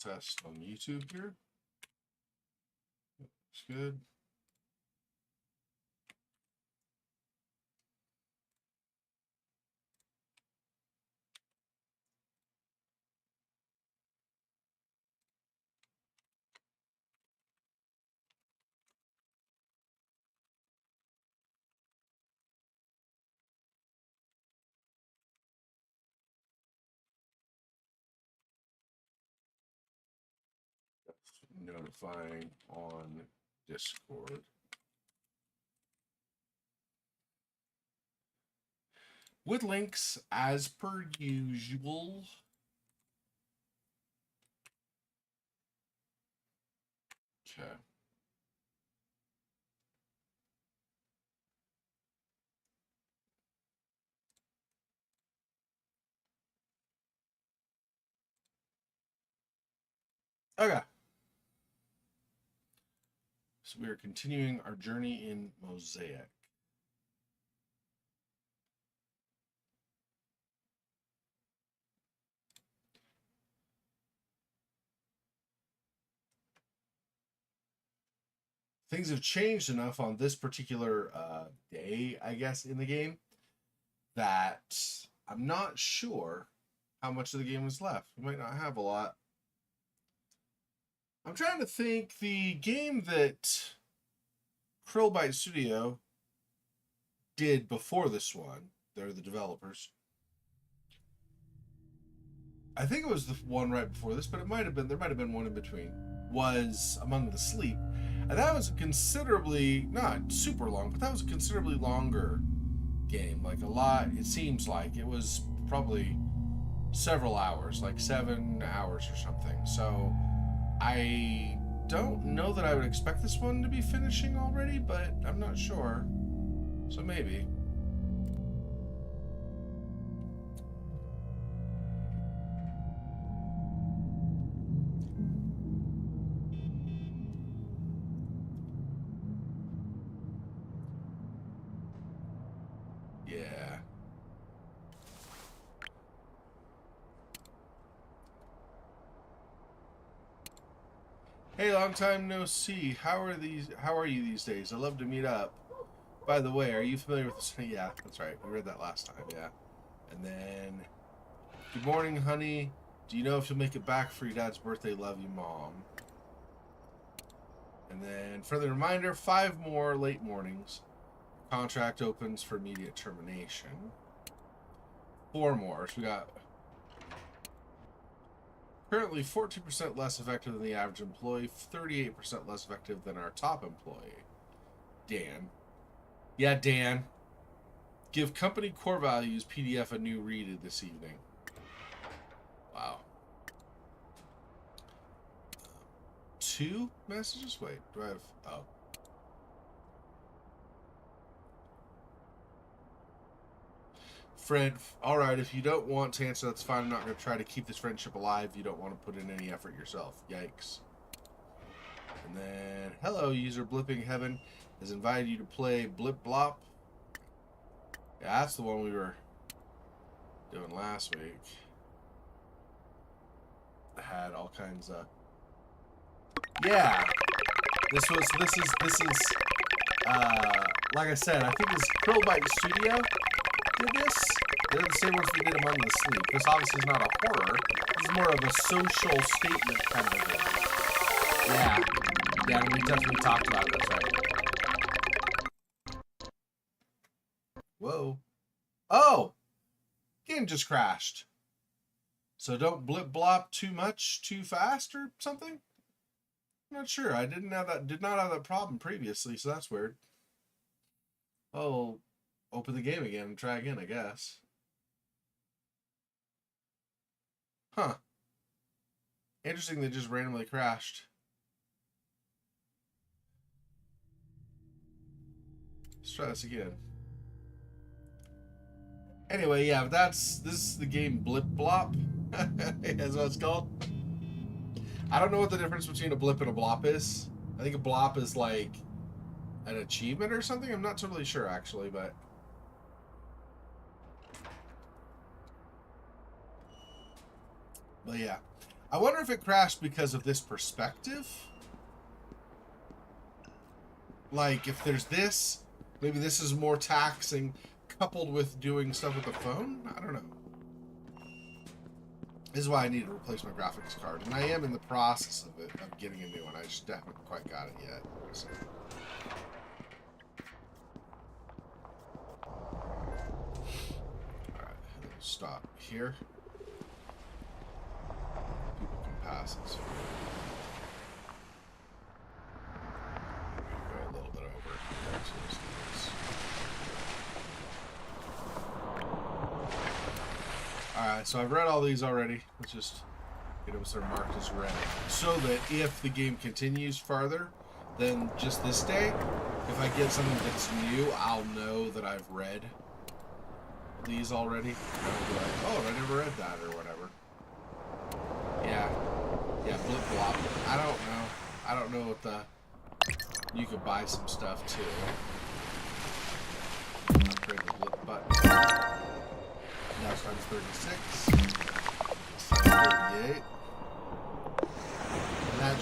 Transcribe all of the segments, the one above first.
test on YouTube here. Looks good. Notifying on Discord. With links as per usual. Okay. Okay. So we are continuing our journey in Mosaic. Things have changed enough on this particular day, I guess, in the game, that I'm not sure how much of the game is left. We might not have a lot. I'm trying to think. The game that Krillbite Studio did before this one, they're the developers. I think it was the one right before this, but it might have been, there might have been one in between, was Among the Sleep. And that was a considerably, not super long, but that was a considerably longer game. Like a lot, it seems like. It was probably several hours, like 7 hours or something. So I don't know that I would expect this one to be finishing already, but I'm not sure. So maybe. Yeah. Hey, long time no see. How are you these days? I love to meet up. By the way, are you familiar with this? Yeah, that's right. We read that last time, yeah. And then, good morning, honey. Do you know if you'll make it back for your dad's birthday? Love you, Mom. And then, further reminder, 5 more late mornings. Contract opens for immediate termination. 4 more. So we got currently 14% less effective than the average employee, 38% less effective than our top employee, Dan. Yeah, Dan. Give company core values PDF a new read this evening. Wow. 2 messages? Wait, do I have... Oh. Fred, all right, if you don't want to answer, that's fine. I'm not going to try to keep this friendship alive. You don't want to put in any effort yourself. Yikes. And then, hello, user Blipping Heaven has invited you to play Blip, Blop. Yeah, that's the one we were doing last week. I had all kinds of... Yeah. This is, like I said, I think this Krillbite Studio did this. They're the same ones we did Among the Sleep. This obviously is not a horror. This is more of a social statement kind of a thing. Yeah. Yeah, we definitely talked about it. That's right. Whoa. Oh! Game just crashed. So don't blip blop too much too fast or something? I'm not sure. I did not have that problem previously, so that's weird. Oh, open the game again and try again, I guess. Huh. Interesting, they just randomly crashed. Let's try this again. Anyway, yeah, this is the game Blip Blop. That's what it's called. I don't know what the difference between a blip and a blop is. I think a blop is like an achievement or something. I'm not totally sure actually, but yeah. I wonder if it crashed because of this perspective. Like, if there's this, maybe this is more taxing, coupled with doing stuff with the phone? I don't know. This is why I need to replace my graphics card. And I am in the process of it, of getting a new one. I just haven't quite got it yet. So. Alright, stop here. People can pass this. Go a little bit over. Alright, so I've read all these already. Let's just get them sort of marked as read. So that if the game continues farther than just this day, if I get something that's new, I'll know that I've read these already. And I'll be like, oh, I never read that, or whatever. Yeah. Yeah, Blip, Blop. I don't know. I don't know what the... You could buy some stuff, too. Upgrade the Blip button. Now it's times 36. It's times 38. And that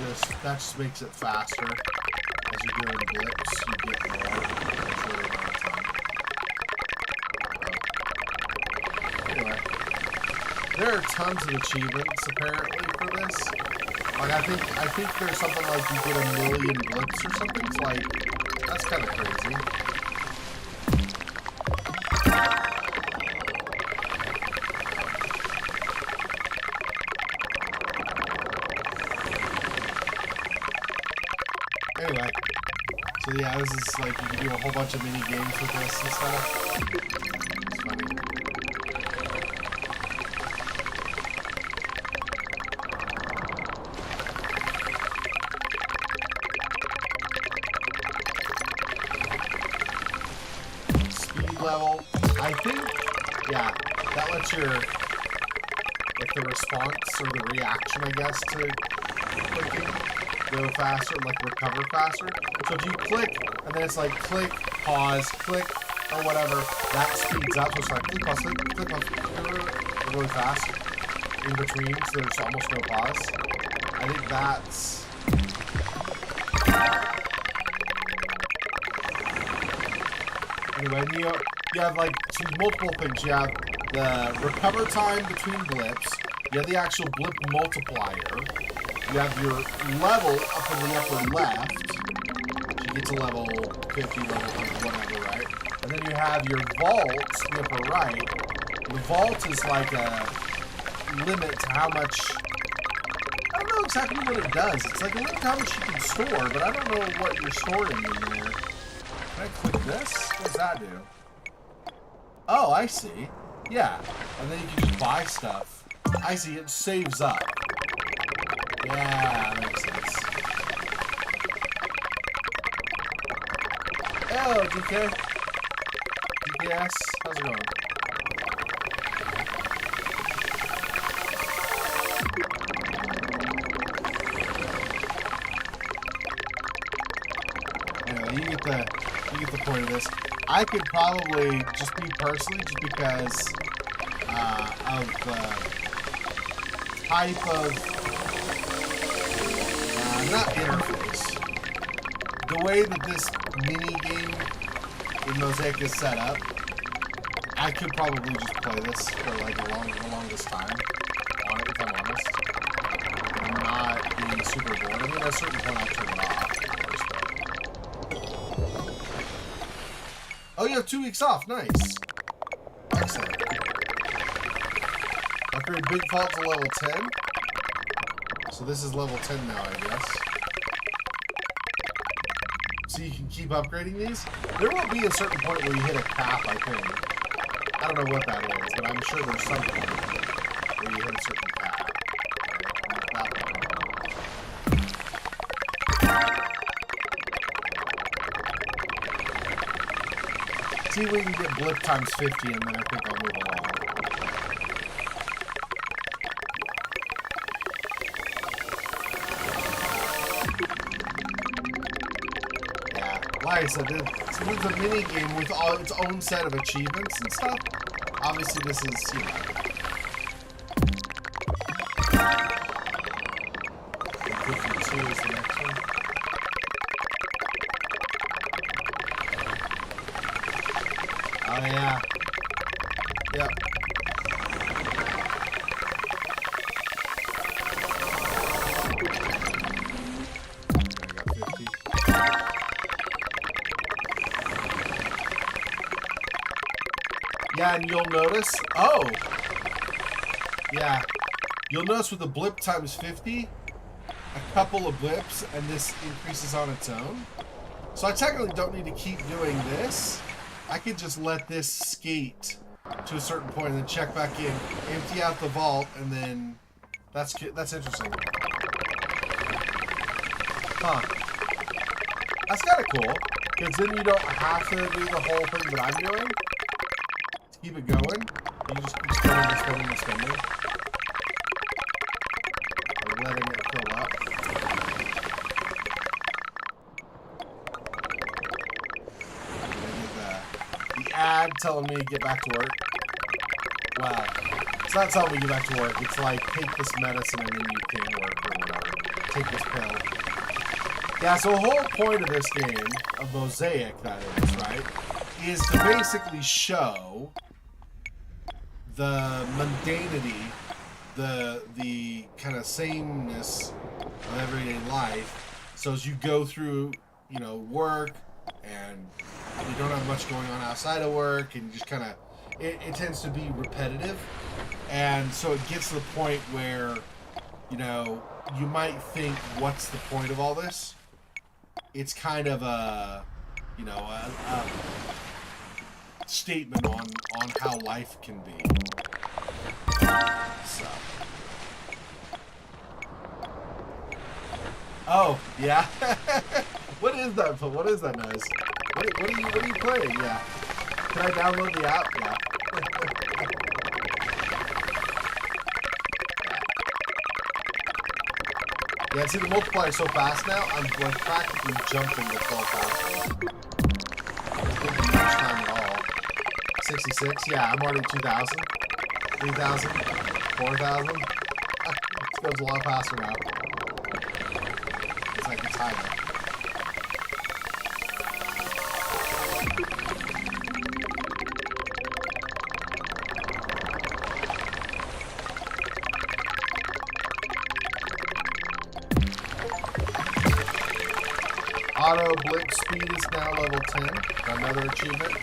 just makes it faster. As you're doing blips, you get more control amount of time. Anyway. There are tons of achievements apparently for this. Like I think there's something like you get 1 million blips or something. It's like that's kind of crazy. Anyway, so yeah, this is like you can do a whole bunch of mini games with this and stuff. It's funny. Speed level, I think, yeah, that lets your, like the response or the reaction, I guess, to clicking go faster, like recover faster. So if you click, and then it's like click, pause, click, or whatever, that speeds up. So it's like click, pause, click, pause, really fast in between, so there's almost no pause. I think that's... Anyway, you have like multiple things. You have the recover time between blips, you have the actual blip multiplier, you have your level up in the upper left, so you get to level 50, level 100, whatever, right? And then you have your vault in the upper right. The vault is like a limit to how much... I don't know exactly what it does. It's like a limit to how much you can store, but I don't know what you're storing in there. Can I click this? What does that do? Oh, I see. Yeah. And then you can just buy stuff. I see, it saves up. Yeah, that makes sense. Oh, DK. DPS, how's it going? Anyway, you get the point of this. I could probably just be personally, just because of the type of not interface. The way that this mini game in Mosaic is set up, I could probably just play this for like the longest time on it, if I'm honest. And not being super bored. I mean, at a certain point I'll turn it off, of course, but... Oh, you have 2 weeks off. Nice. Excellent. Upgrade Big Fault to level 10. So this is level 10 now, I guess. So you can keep upgrading these. There will be a certain point where you hit a cap, I think. I don't know what that is, but I'm sure there's some point where you hit a certain cap. See if we can get Blip times 50, and then I think I'll move along. Like I said, it's a mini game with all its own set of achievements and stuff. Obviously, this is, you know. 52 is the next one. Oh yeah. Yep. Yeah, and you'll notice, yeah, you'll notice with the blip times 50, a couple of blips, and this increases on its own. So I technically don't need to keep doing this. I could just let this skate to a certain point and then check back in, empty out the vault, and then that's interesting. Huh. That's kind of cool, because then you don't have to do the whole thing that I'm doing. Keep it going. You just keep spending and spending and spending. Or letting it fill up. The ad telling me to get back to work. Wow. It's not telling me to get back to work. It's like, take this medicine and then you can work or whatever. Take this pill. Yeah, so the whole point of this game, of Mosaic that is, right, is to basically show the mundanity, the kind of sameness of everyday life. So as you go through, you know, work, and you don't have much going on outside of work, and you just kind of, it tends to be repetitive, and so it gets to the point where, you know, you might think, what's the point of all this? It's kind of a, you know, a statement on how life can be. So. Oh, yeah. What is that? What is that noise? What are you playing? Yeah. Can I download the app? Yeah. Yeah, see, the multiplier so fast now, I'm like practically jumping the 12,000. It's taking much time at all. 66, yeah, I'm already 2,000. 3,000. 4,000. It goes a lot faster now. It's like a timer. Auto blip speed is now level 10. Another achievement.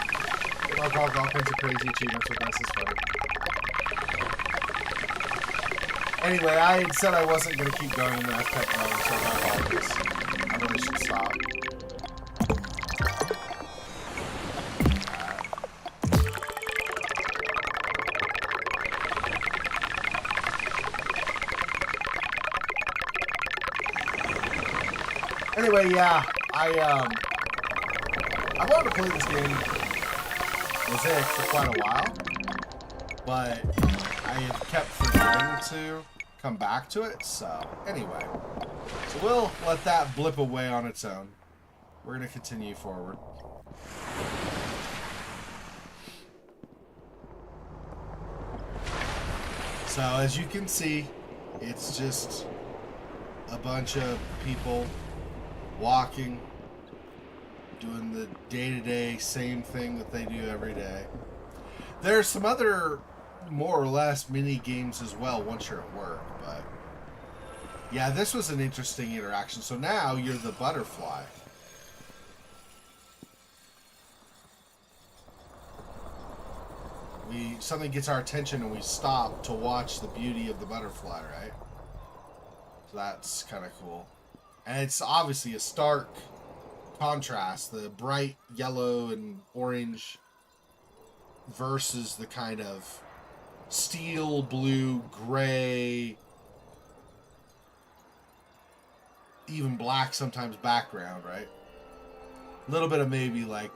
I'll call all kinds of crazy achievements with this. Is funny. Anyway, I had said I wasn't going to keep going, and then I kept going, so my apologies. I really should stop. Anyway, yeah, I wanted to play this game, Mosaic, for quite a while, but I have kept forgetting to come back to it, so anyway. So we'll let that blip away on its own. We're going to continue forward. So as you can see, it's just a bunch of people walking, doing the day-to-day same thing that they do every day. There's some other more or less mini games as well once you're at work, but yeah, this was an interesting interaction. So now you're the butterfly. Something gets our attention and we stop to watch the beauty of the butterfly, right? So that's kind of cool. And it's obviously a stark contrast, the bright yellow and orange versus the kind of steel blue, gray, even black sometimes background, right? A little bit of maybe like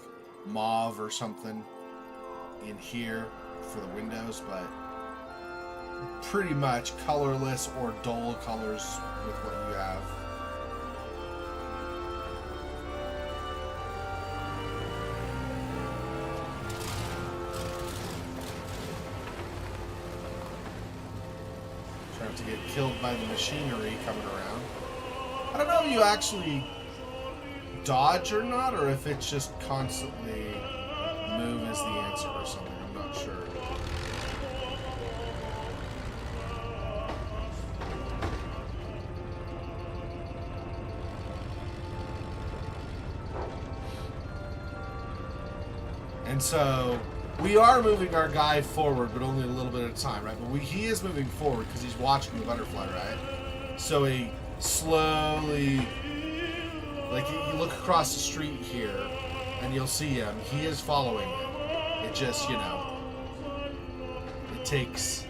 mauve or something in here for the windows, but pretty much colorless or dull colors with what you have. To get killed by the machinery coming around. I don't know if you actually dodge or not, or if it's just constantly move is the answer or something. I'm not sure. And so we are moving our guy forward, but only a little bit at a time, right? But he is moving forward because he's watching the butterfly, right? So he slowly, like you look across the street here, and you'll see him. He is following it. It just, you know, it takes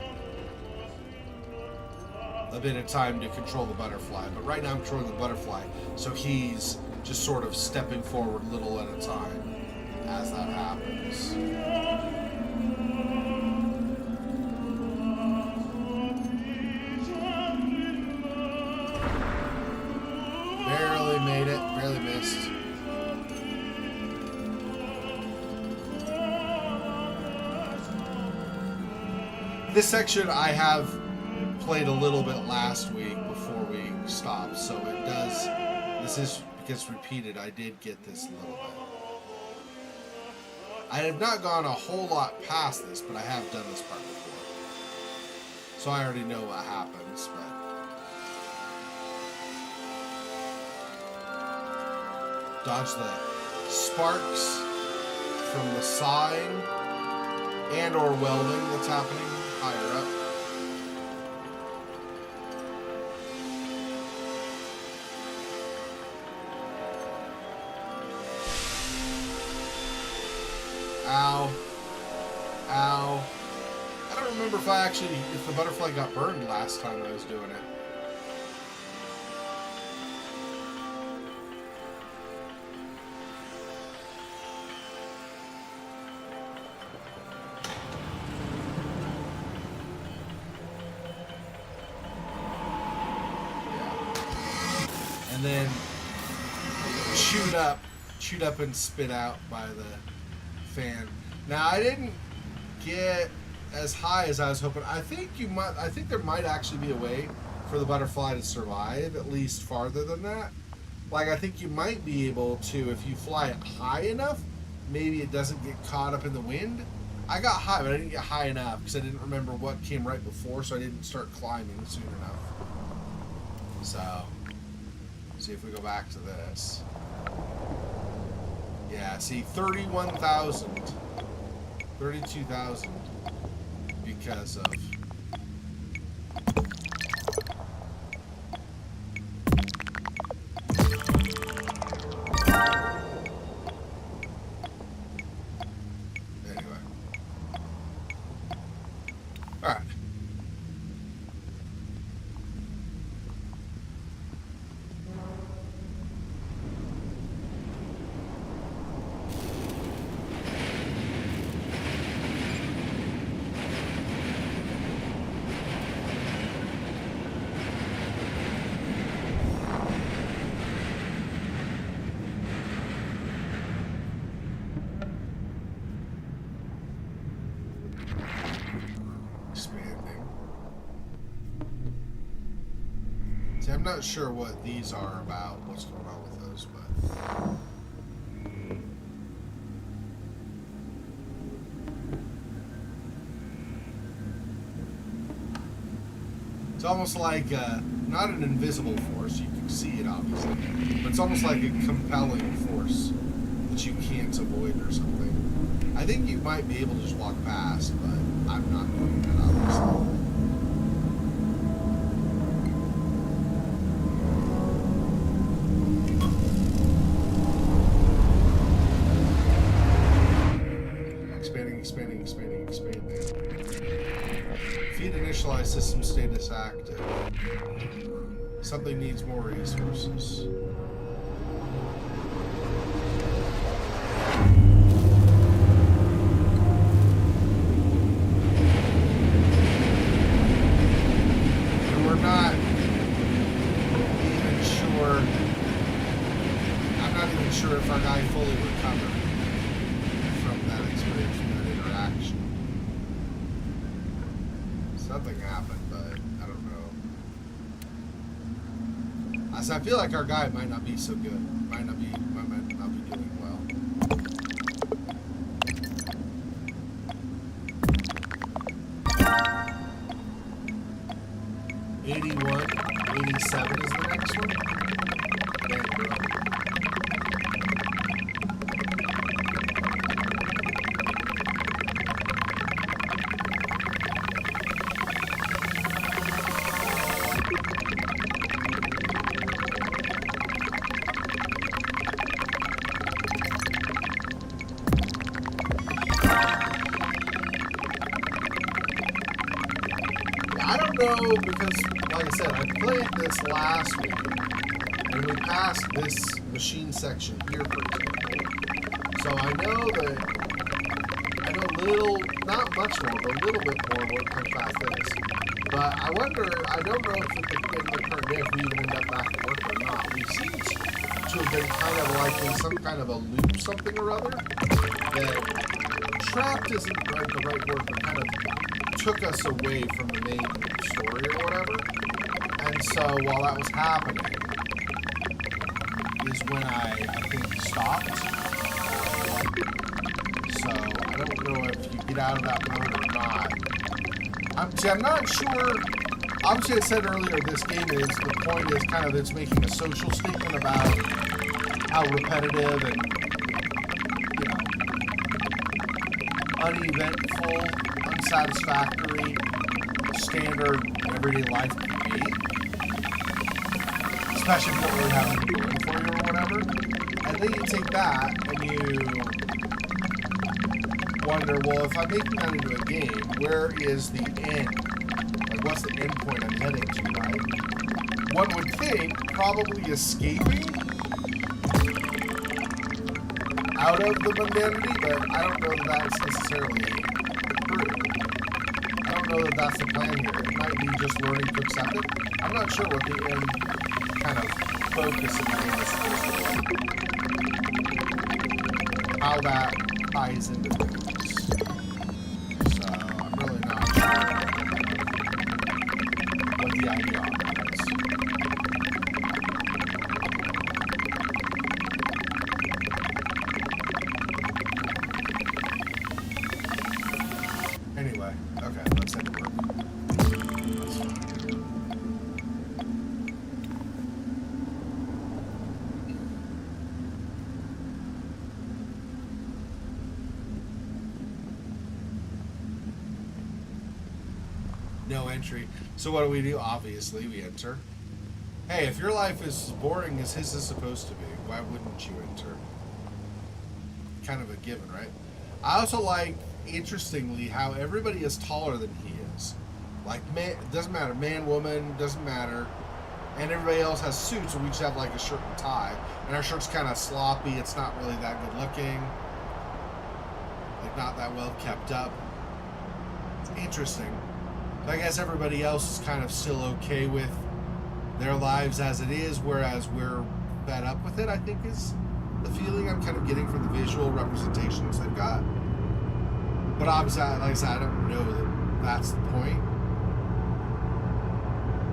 a bit of time to control the butterfly. But right now I'm controlling the butterfly, so he's just sort of stepping forward little at a time as that happens. Barely made it, barely missed. This section I have played a little bit last week before we stopped, so it does, this is, gets repeated. I did get this a little bit. I have not gone a whole lot past this, but I have done this part before. So I already know what happens, but... Dodge the sparks from the sawing and or welding that's happening higher up. Ow. Ow. I don't remember if the butterfly got burned last time I was doing it. Yeah. And then chewed up and spit out by the fan. Now I didn't get as high as I was hoping. I think there might actually be a way for the butterfly to survive at least farther than that. Like I think you might be able to, if you fly it high enough, maybe it doesn't get caught up in the wind. I got high, but I didn't get high enough because I didn't remember what came right before, so I didn't start climbing soon enough. So, see if we go back to this. Yeah, see, 31,000, 32,000 because of... Anyway. All right. I'm not sure what these are about, what's going on with those, but... It's almost like, not an invisible force, you can see it obviously, but it's almost like a compelling force that you can't avoid or something. I think you might be able to just walk past, but I'm not doing that obviously. Initialize system status active. Something needs more resources. And we're not even sure. I'm not even sure if our guy fully recovered from that experience, from that interaction. Something happened, but I don't know. I So I feel like our guy might not be so good. Might not be doing well. 81, 87 is the next one. Damn, bro. I don't know, because, like I said, I played this last week, and we passed this machine section here, for example. So I know a little, not much more, but a little bit more how fast this. But I wonder, I don't know if in the current day, if we even end up back at work or not. We seem to have been kind of like in some kind of a loop, something or other, that trapped isn't the right word, but kind of took us away from the main story or whatever. And so while that was happening is when I think stopped. So I don't know if you get out of that mode or not. I'm not sure. Obviously I said earlier this game is, the point is kind of it's making a social statement about how repetitive and, you know, uneventful, unsatisfactory, standard everyday life can be. Especially if you don't really have anything going for you or whatever. And then you take that and you wonder, well, if I'm making that into a game, where is the end? Like, what's the end point I'm heading to, right? One would think probably escaping out of the mundanity, but I don't know that that's necessarily true. I don't know that that's the plan here. It might be just learning to accept it. I'm not sure what the end kind of focus of the game is supposed to be. How that ties into things. So I'm really not sure what the idea on that is. Anyway, okay, let's head to work. No entry. So what do? Obviously, we enter. Hey, if your life is as boring as his is supposed to be, why wouldn't you enter? Kind of a given, right? I also like, interestingly, how everybody is taller than he is. Like, man, it doesn't matter, man, woman, doesn't matter. And everybody else has suits, and we just have like a shirt and tie. And our shirt's kind of sloppy. It's not really that good looking. Like, not that well kept up. It's interesting. But I guess everybody else is kind of still okay with their lives as it is, whereas we're fed up with it, I think is the feeling I'm kind of getting from the visual representations they've got. But obviously, like I said, I don't know that that's the point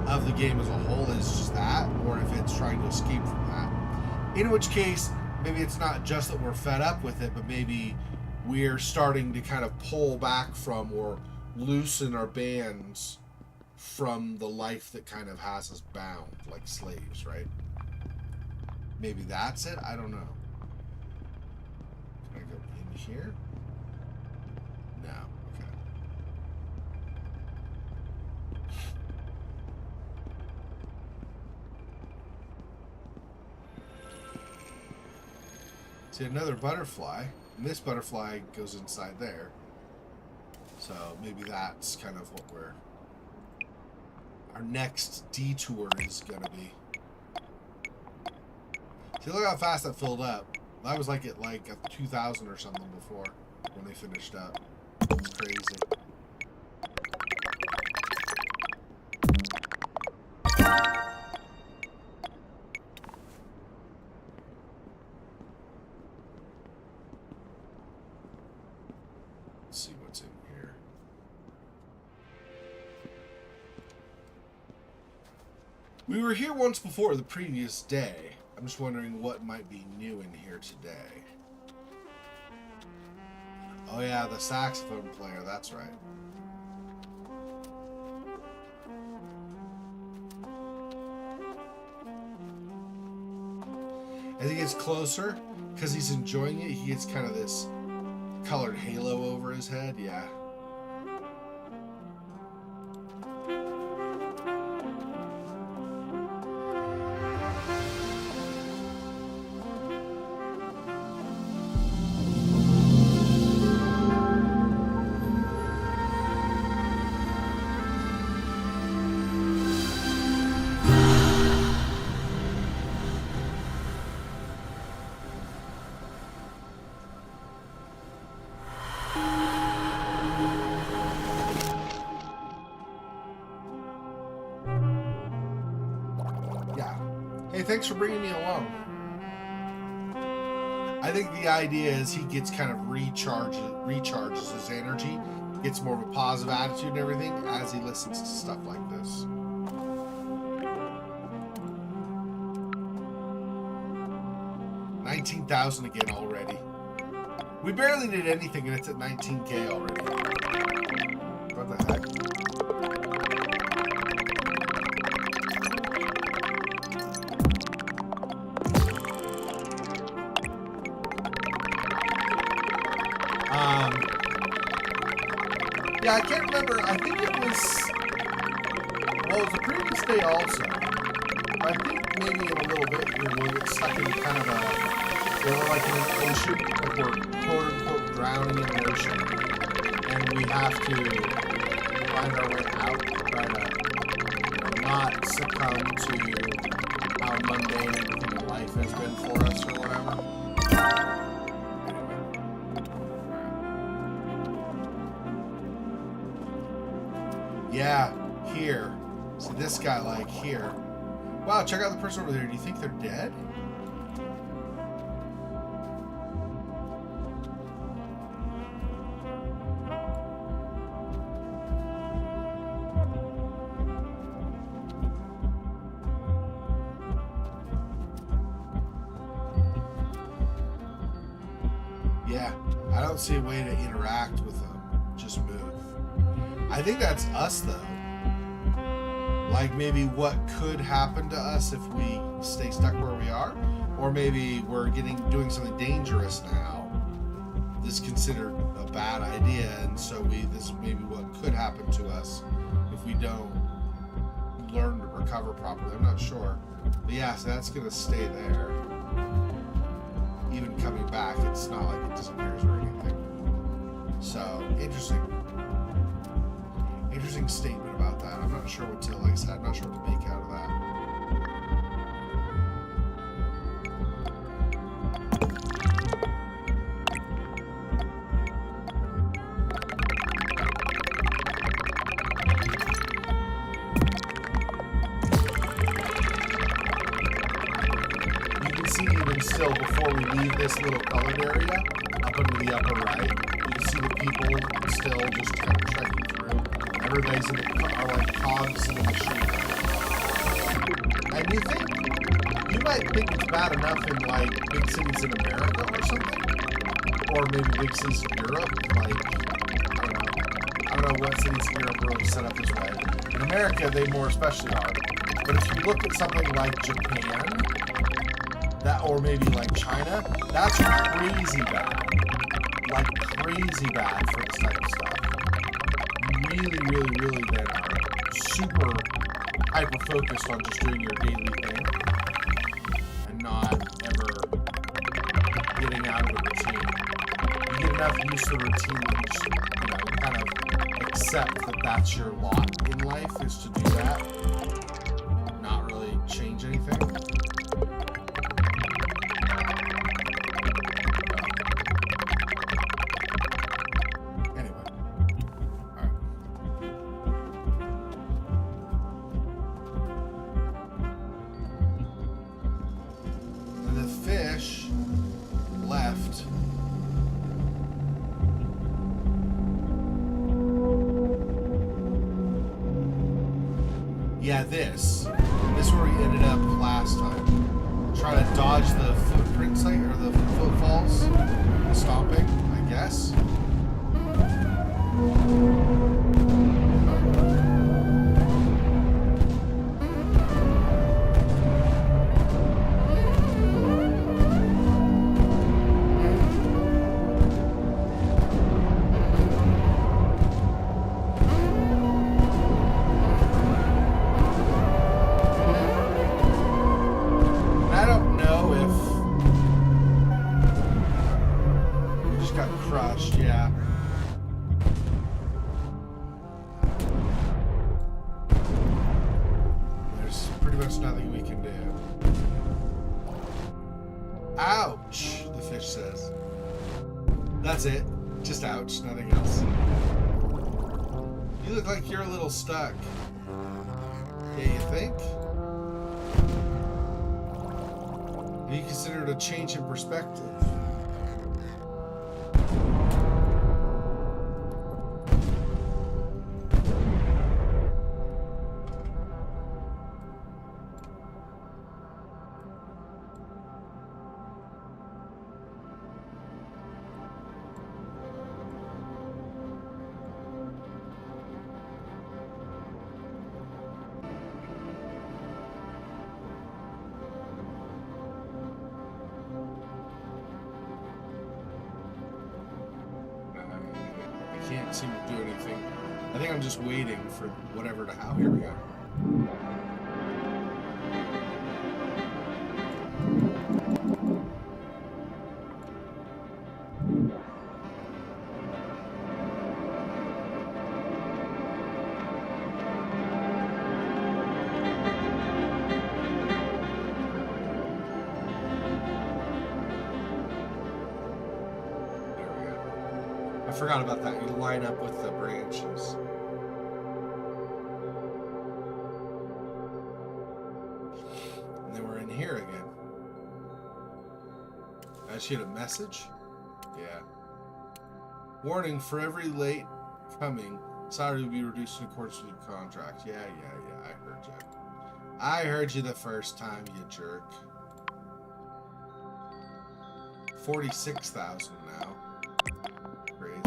of the game as a whole, is just that, or if it's trying to escape from that. In which case, maybe it's not just that we're fed up with it, but maybe we're starting to kind of pull back from or loosen our bands from the life that kind of has us bound like slaves, right? Maybe that's it? I don't know. Can I go in here? No. Okay. See, another butterfly. And this butterfly goes inside there. So maybe that's kind of what our next detour is going to be. See, look how fast that filled up. That was like at like a 2,000 or something before when they finished up. It's crazy. Let's see what's in here. We were here once before the previous day. I'm just wondering what might be new in here today. Oh yeah, the saxophone player, that's right. As he gets closer, because he's enjoying it, he gets kind of this colored halo over his head, yeah. Hey, thanks for bringing me along. I think the idea is he gets kind of recharges his energy, gets more of a positive attitude and everything as he listens to stuff like this. $19,000 again already. We barely did anything and it's at 19K already. What the heck? Yeah, I can't remember. I think it was... Well, it was the previous day also. I think maybe in a little bit here we'll get stuck in kind of a... We're like in an ocean. Like we're quote-unquote drowning in an ocean. And we have to find our way out. Try to not succumb to how mundane everything in life has been for us or whatever. Yeah, here. See this guy like here. Wow, check out the person over there. Do you think they're dead? Yeah, I don't see a way to interact with them. Just move. I think that's us, though. Like, maybe what could happen to us if we stay stuck where we are? Or maybe we're doing something dangerous now. This is considered a bad idea, and so this is maybe what could happen to us if we don't learn to recover properly. I'm not sure. But yeah, so that's going to stay there. Even coming back, it's not like it disappears or anything. So, interesting. Interesting statement about that. I'm not sure what to, like I said, I'm not sure what to make out of that. You can see even still before we leave this little colored area, up into the upper right, you can see the people still just kind of trekking through. Everybody's are like cogs in the machine. And you might think it's bad enough in like big cities in America or something, or maybe big cities in Europe. Like I don't know what cities in Europe are set up this way. In America, they more especially are. But if you look at something like Japan, or maybe like China, that's crazy bad. Like crazy bad for this type of stuff. Really then are super hyper-focused on just doing your daily thing and not ever getting out of the routine. You get enough used to the routine that you just, kind of accept that that's your lot in life, is to do that. Not really change anything. Yeah, this. This is where we ended up last time. Trying to dodge the footprint site, or the footfalls. The stomping, I guess. Ouch, the fish says. That's it. Just ouch, nothing else. You look like you're a little stuck. Yeah, you think? Have you considered a change in perspective? Can't seem to do anything. I think I'm just waiting for whatever to happen. Here we go. I forgot about that. You line up with the branches. And then we're in here again. I just get a message? Yeah. Warning, for every late coming, salary will be reduced in accordance with your contract. Yeah, I heard you. I heard you the first time, you jerk. 46,000 now. Crazy.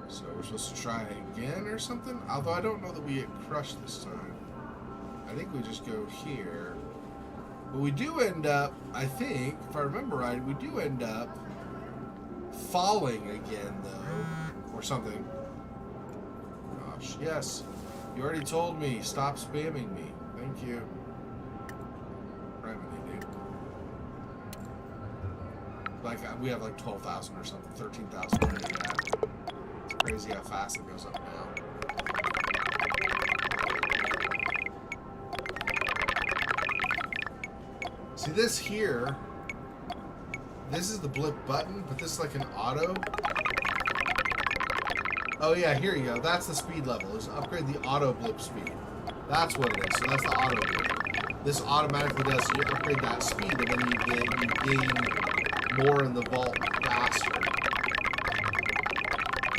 So we're supposed to try again or something? Although I don't know that we get crushed this time. I think we just go here. But we do end up, I think, if I remember right, we do end up falling again, though. Or something. Gosh, yes. You already told me. Stop spamming me. Thank you. Remedy, dude. Like, we have like 12,000 or something. 13,000 already. It's crazy how fast it goes up now. See this here, this is the blip button, but this is like an auto. Oh yeah, here you go. That's the speed level. Is upgrade the auto blip speed. That's what it is. So that's the auto blip. This automatically does. So you upgrade that speed, and then you gain more in the vault faster.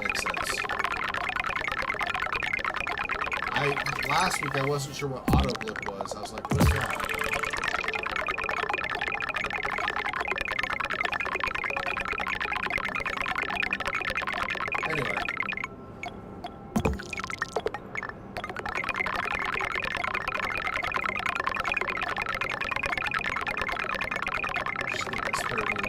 Makes sense. Last week I wasn't sure what auto blip was. I was like, what's that? Anyway. Just get this 39,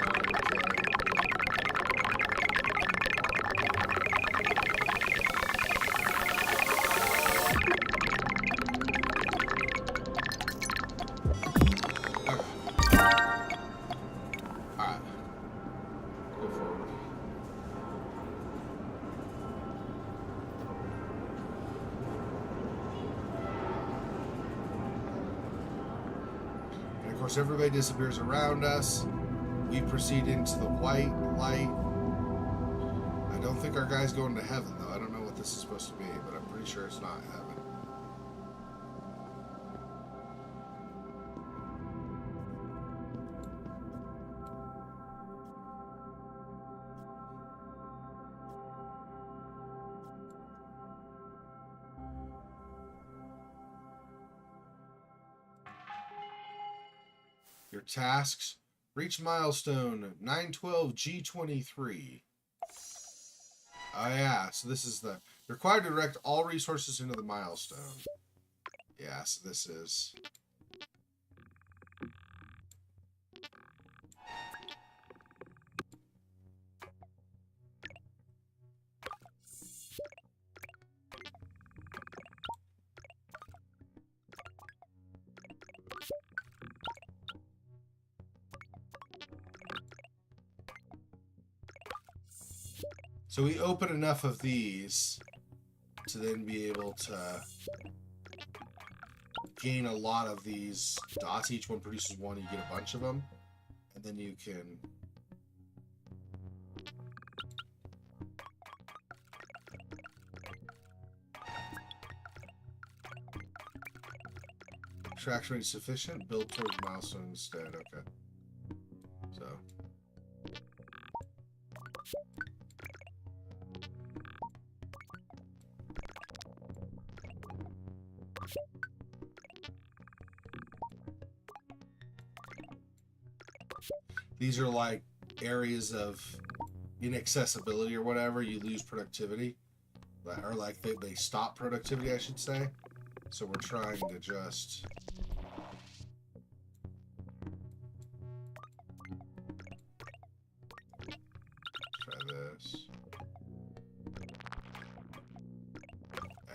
Alright. Go forward. And of course everybody disappears around us. We proceed into the white light. I don't think our guy's going to heaven, though. I don't know what this is supposed to be, but I'm pretty sure it's not heaven. Your tasks. Reach milestone 912 G23. Oh yeah, so this is the required to direct all resources into the milestone. Yeah, so this is so we open enough of these to then be able to gain a lot of these dots. Each one produces one, you get a bunch of them, and then you can extraction rate sufficient, build towards milestone instead. Okay, so these are like areas of inaccessibility or whatever. You lose productivity, or like they stop productivity, I should say. So we're trying to just try this.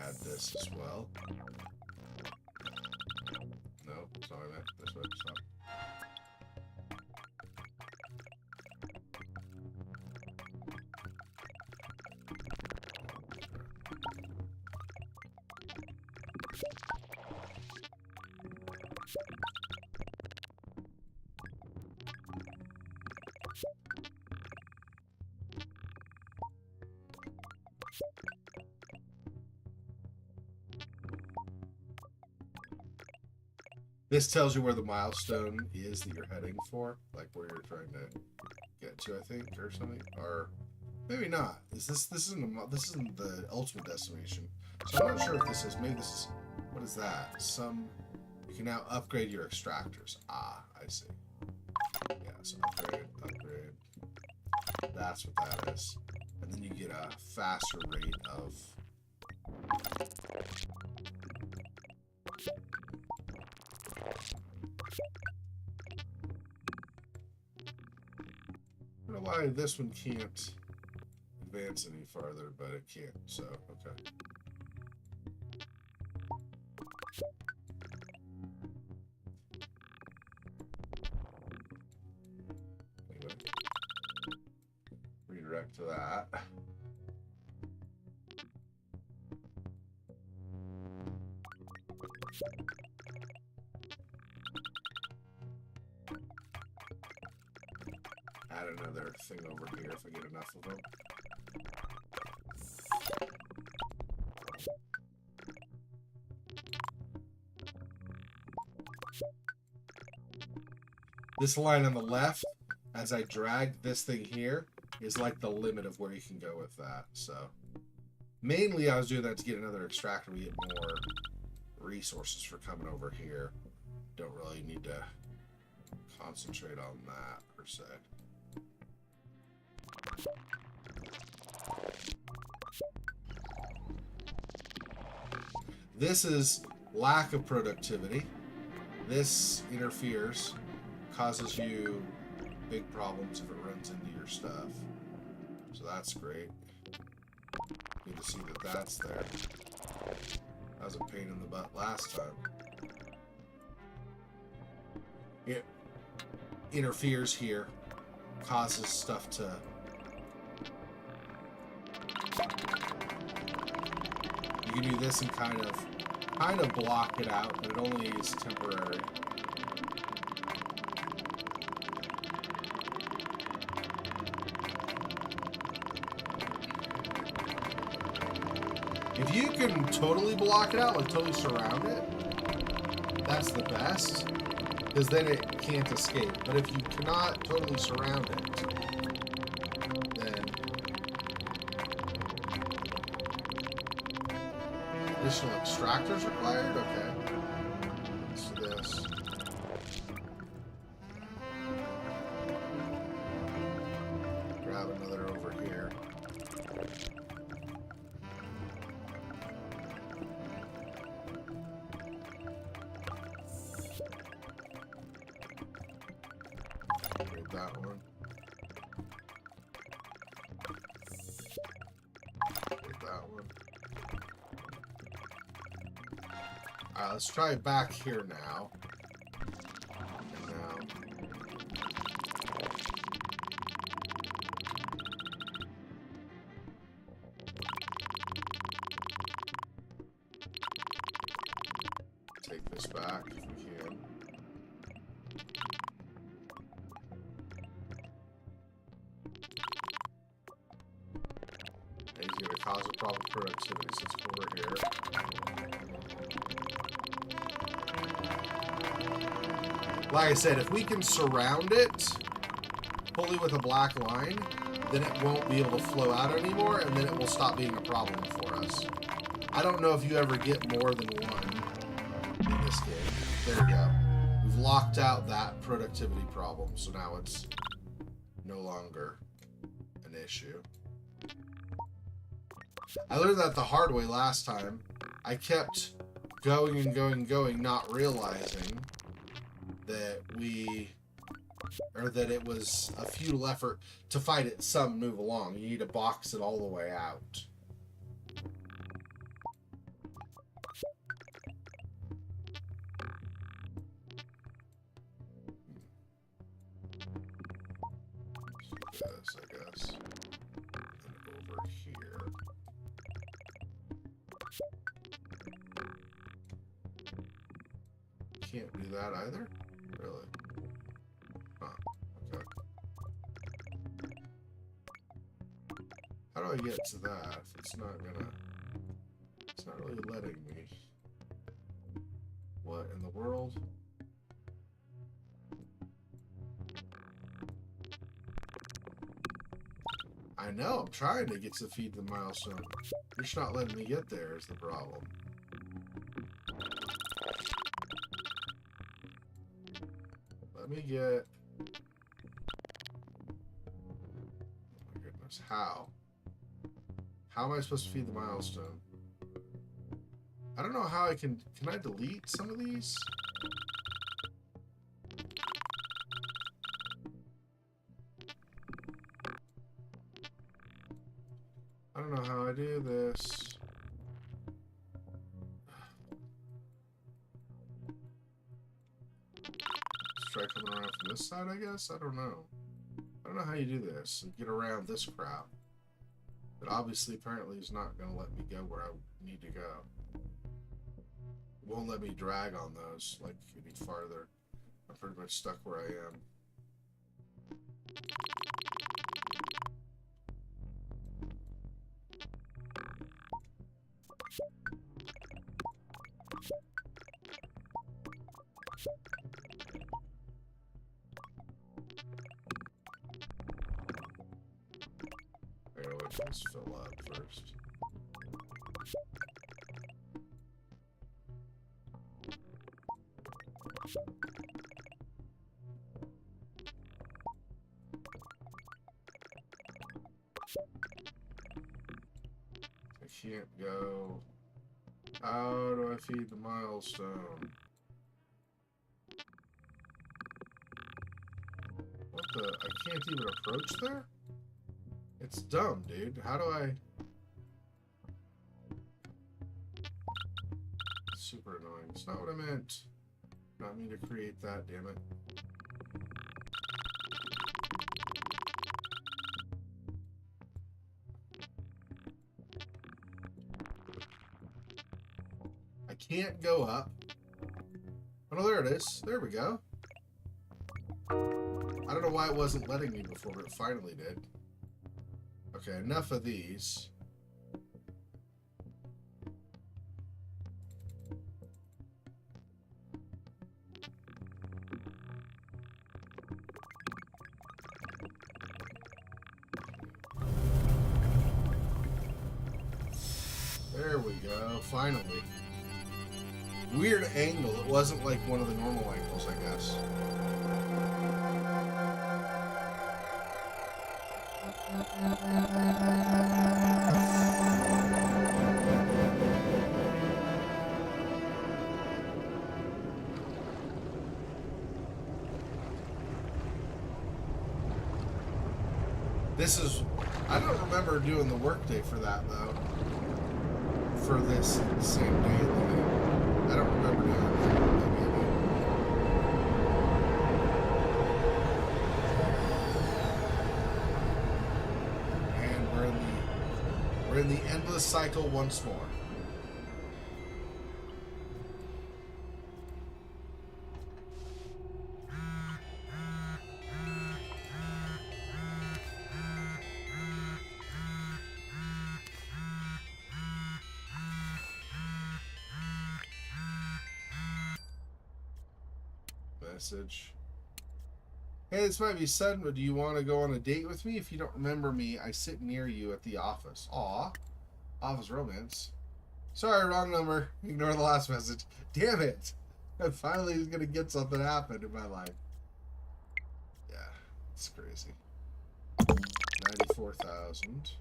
Add this as well. No, it's not what I meant. This way, stop. This tells you where the milestone is that you're heading for, like where you're trying to get to, I think, or something, or maybe not. Is this isn't the ultimate destination? So I'm not sure if this is. Maybe this is. What is that? You can now upgrade your extractors. Ah, I see. Yeah, so upgrade. That's what that is, and then you get a faster rate of. I don't know why this one can't advance any farther, but it can't, so, okay. Anyway, redirect to that. Add another thing over here if I get enough of them. This line on the left, as I drag this thing here, is like the limit of where you can go with that. So mainly I was doing that to get another extractor. We get more resources for coming over here. Don't really need to concentrate on that per se. This is lack of productivity. This interferes, causes you big problems if it runs into your stuff. So that's great. Good to see that that's there. That was a pain in the butt last time. It interferes here, causes stuff to you can do this and kind of block it out, but it only is temporary. If you can totally block it out, like totally surround it, that's the best, because then it can't escape. But if you cannot totally surround it, then additional extractors required? Okay. Let's do this. Grab another over here. Get that one. Get that one. Alright, let's try it back here now. Now. Take this back if we can. And he's going to cause a problem with productivity since we're here. Like I said, if we can surround it fully with a black line, then it won't be able to flow out anymore, and then it will stop being a problem for us. I don't know if you ever get more than one in this game. There we go. We've locked out that productivity problem, so now it's no longer an issue. I learned that the hard way last time. I kept going and going and going, not realizing that that it was a futile effort to fight it some move along. You need to box it all the way out. This, I guess. And over here. Can't do that either? Really? Huh. Okay. How do I get to that if it's not gonna... It's not really letting me. What in the world? I know, I'm trying to get to feed the milestone. You're just not letting me get there is the problem. Let me get... Oh my goodness, how? How am I supposed to feed the milestone? I don't know how I can... Can I delete some of these? I don't know how I do this. Let's try coming around from this side, I guess? I don't know. I don't know how you do this and get around this crap. But obviously, apparently, is not going to let me go where I need to go. It won't let me drag on those, like, any farther. I'm pretty much stuck where I am. I gotta wait for this to fill up first. I can't go. How do I feed the milestone? What the? I can't even approach there? It's dumb, dude. How do I... Super annoying. It's not what I meant. Not me to create that, damn it. I can't go up. Oh, no, there it is. There we go. I don't know why it wasn't letting me before, but it finally did. Okay, enough of these. go, finally. Weird angle. It wasn't like one of the normal angles, I guess. This is... I don't remember doing the workday for that, though. For this same day. I don't remember doing that. And we're in the endless cycle once more. Message. Hey, this might be sudden, but do you want to go on a date with me? If you don't remember me, I sit near you at the office. Aw. Office romance. Sorry, wrong number. Ignore the last message. Damn it. I finally was going to get something happen in my life. Yeah, it's crazy. 94,000.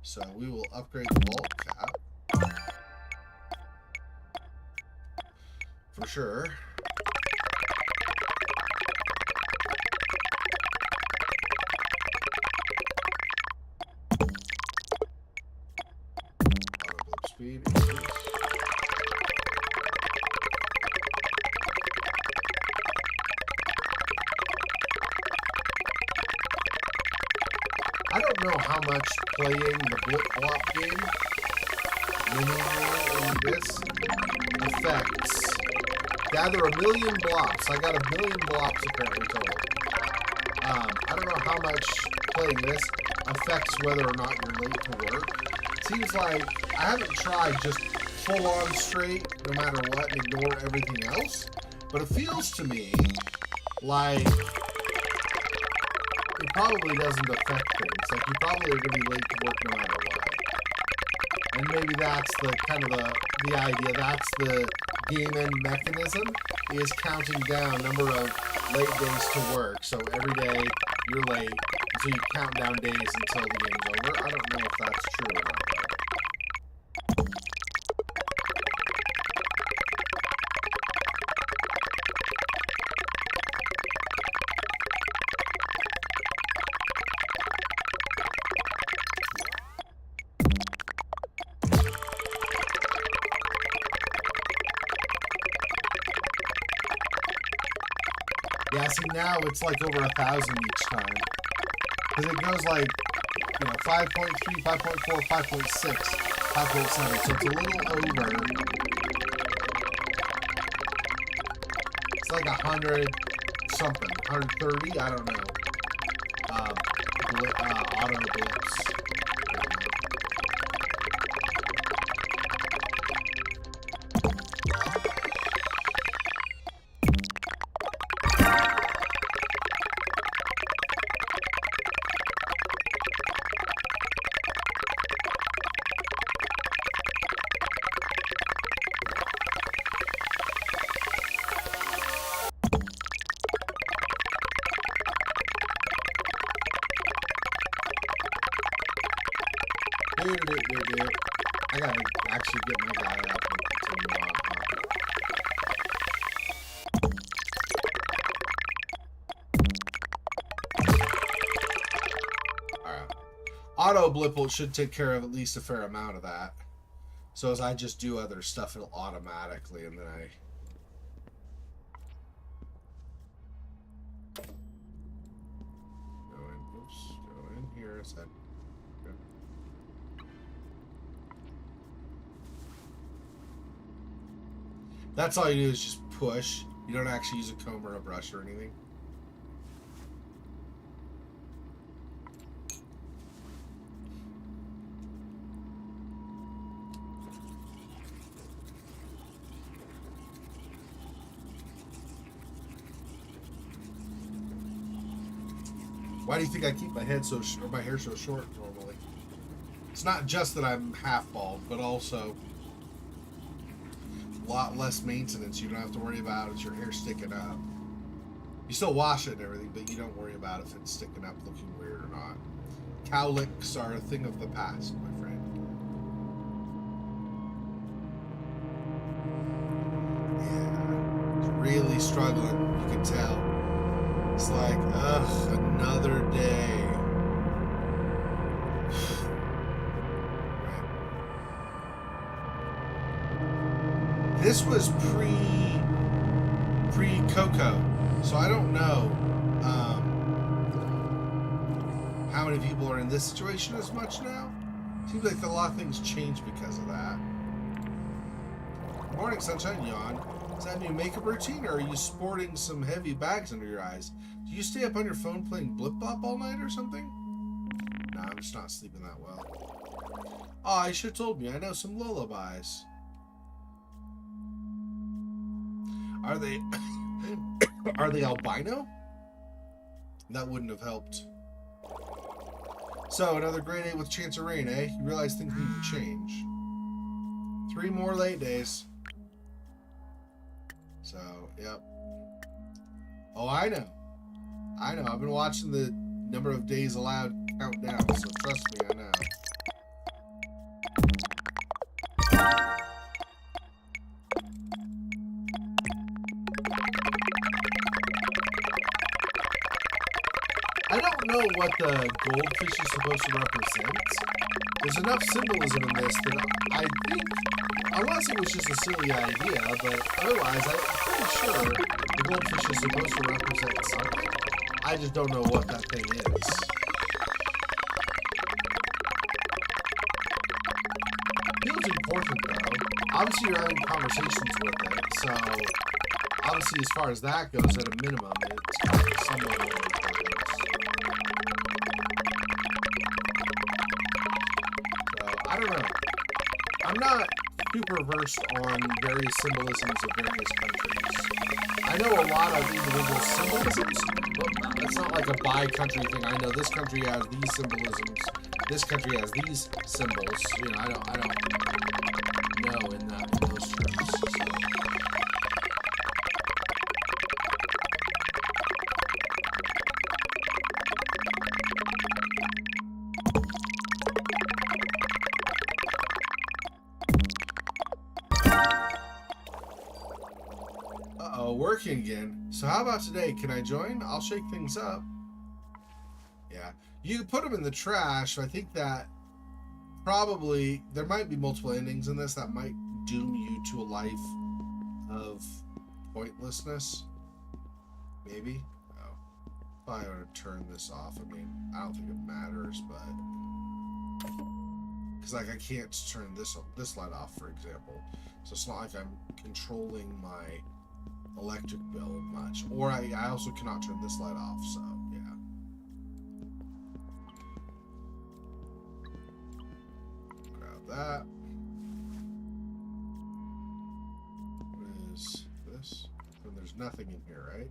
So we will upgrade the vault cap. For sure. Blip speed increase. I don't know how much playing the Blip Blop game in this affects. Gather 1,000,000 blops. I got 1,000,000 blops apparently total. I don't know how much playing this affects whether or not you're late to work. Seems like I haven't tried just full on straight no matter what and ignore everything else, but it feels to me like it probably doesn't affect things. Like you probably are going to be late to work no matter what. And maybe that's the kind of the idea. That's the game end mechanism, is counting down number of late days to work. So every day you're late, so you count down days until the game's over. I don't know if that's true or not. Yeah, see now it's like over 1,000 each time. Because it goes like, 5.3, 5.4, 5.6, 5.7. So it's a little over. It's like 100 something, 130, I don't know. Auto blips. I gotta actually get my guy up and continue on. Alright. Auto blip should take care of at least a fair amount of that. So as I just do other stuff, it'll automatically, and then I... Go in here a sec. That's all you do is just push. You don't actually use a comb or a brush or anything. Why do you think I keep my head so my hair so short normally? It's not just that I'm half bald, but also a lot less maintenance. You don't have to worry about your hair sticking up. You still wash it and everything, but you don't worry about if it's sticking up looking weird or not. Cowlicks are a thing of the past, my friend. Yeah, it's really struggling, you can tell. It's like, ugh, another day. This was pre-Coco, so I don't know how many people are in this situation as much now. Seems like a lot of things changed because of that. Good morning, sunshine. Yawn. Is that a new makeup routine, or are you sporting some heavy bags under your eyes? Do you stay up on your phone playing Blip, Blop all night or something? Nah, I'm just not sleeping that well. Oh, you should have told me. I know some lullabies. Are they are they albino? That wouldn't have helped. So, another great day with chance of rain, eh? You realize things need to change. 3 more late days. So, yep. Oh, I know. I know. I've been watching the number of days allowed count down, so trust me, I know. I don't know what the goldfish is supposed to represent. There's enough symbolism in this that I think, unless it was just a silly idea, but otherwise I'm pretty sure the goldfish is supposed to represent something. I just don't know what that thing is. Feels important though. Obviously you're having conversations with it, so obviously as far as that goes, at a minimum, it's somewhat important. I don't know. I'm not super versed on various symbolisms of various countries. I know a lot of individual symbolisms, but it's not like a by-country thing. I know this country has these symbolisms, this country has these symbols. You know, I don't know in those terms. So. Working again. So how about today? Can I join? I'll shake things up. Yeah. You can put them in the trash. I think that probably there might be multiple endings in this that might doom you to a life of pointlessness. Maybe. Oh. I ought to turn this off. I mean, I don't think it matters, but because like I can't turn this light off, for example. So it's not like I'm controlling my electric bill much, or I also cannot turn this light off, so yeah. Grab that. What is this? And there's nothing in here, right?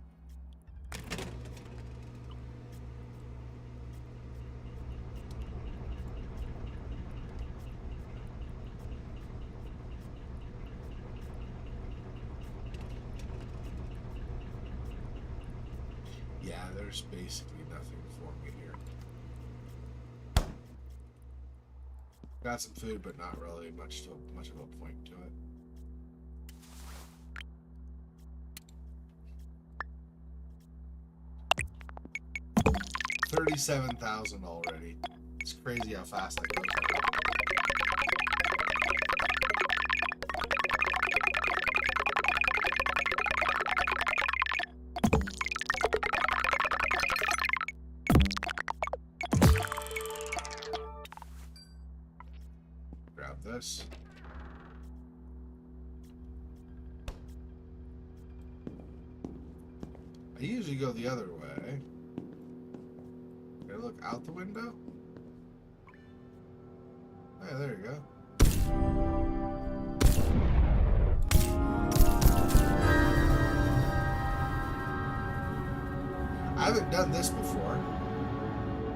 Yeah, there's basically nothing for me here. Got some food, but not really much of a point to it. $37,000 already. It's crazy how fast that goes. This. I usually go the other way. Can I look out the window? Yeah, there you go. I haven't done this before.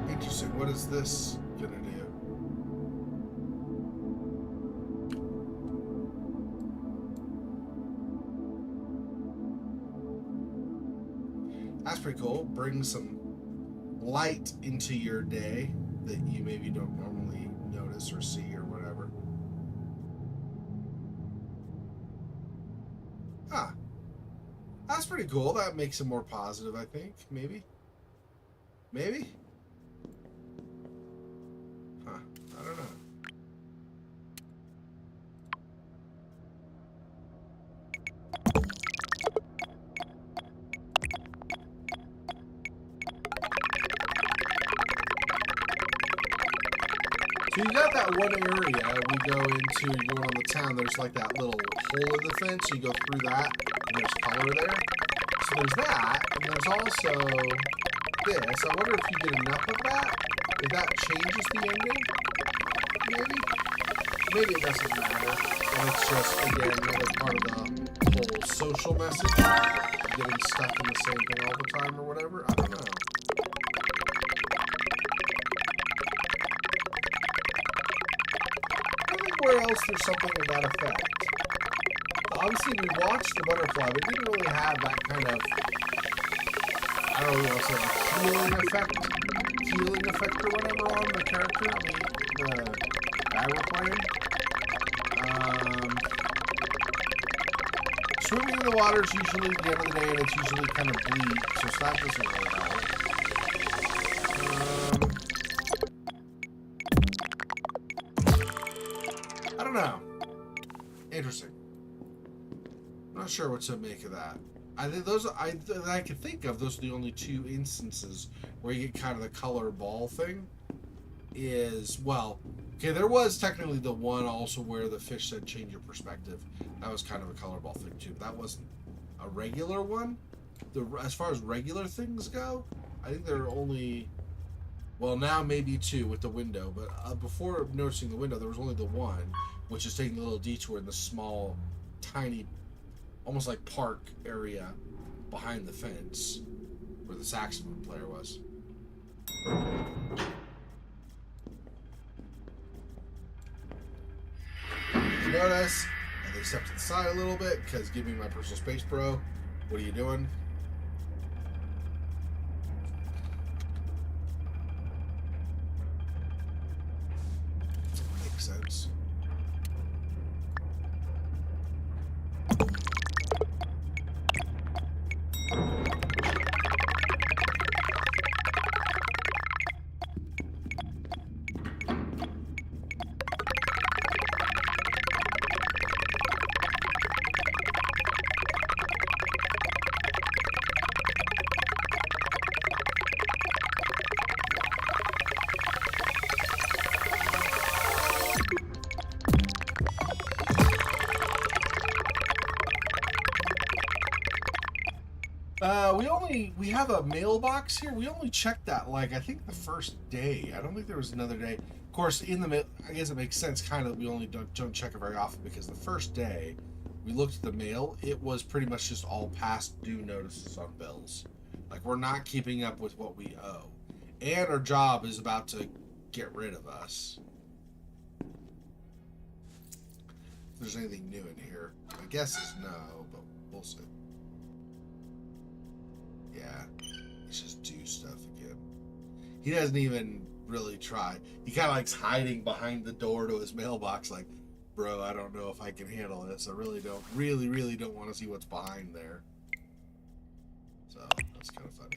Interesting. What is this gonna do? That's pretty cool. Bring some light into your day that you maybe don't normally notice or see or whatever. Ah, that's pretty cool. That makes it more positive, I think. Maybe. Maybe? Huh. I don't know. So you got that one area we go into, you go on the town, there's like that little hole in the fence, you go through that, and there's color there. So there's that, and there's also this. I wonder if you get enough of that, if that changes the ending, maybe? Maybe it doesn't matter, and it's just, again, another part of the whole social message, getting stuck in the same thing all the time or whatever, I don't know. Where else there's something to that effect. Obviously, we watched the butterfly, but it didn't really have that kind of, I don't know what to say, healing effect or whatever on the character, the guy we're playing. Swimming in the water is usually the end of the day, and it's usually kind of bleak, so it's not just really help. I don't know. Interesting. I'm not sure what to make of that. I think those I can think of. Those are the only two instances where you get kind of the color ball thing. Is well, okay. There was technically the one also where the fish said change your perspective. That was kind of a color ball thing too. But that wasn't a regular one. As far as regular things go, I think there are only. Well, now maybe two with the window, but before noticing the window, there was only the one, which is taking a little detour in the small, tiny, almost like park area behind the fence where the saxophone player was. You notice, and they step to the side a little bit, because give me my personal space, bro. What are you doing? Sense. We have a mailbox here. We only checked that like I think the first day. I don't think there was another day. Of course, in the I guess it makes sense kind of. We only don't check it very often because the first day we looked at the mail, it was pretty much just all past due notices on bills. Like we're not keeping up with what we owe, and our job is about to get rid of us. If there's anything new in here, my guess is no, but we'll see. Yeah, he's just do stuff again. He doesn't even really try. He kind of likes hiding behind the door to his mailbox like, bro, I don't know if I can handle this. I really don't want to see what's behind there. So, that's kind of funny.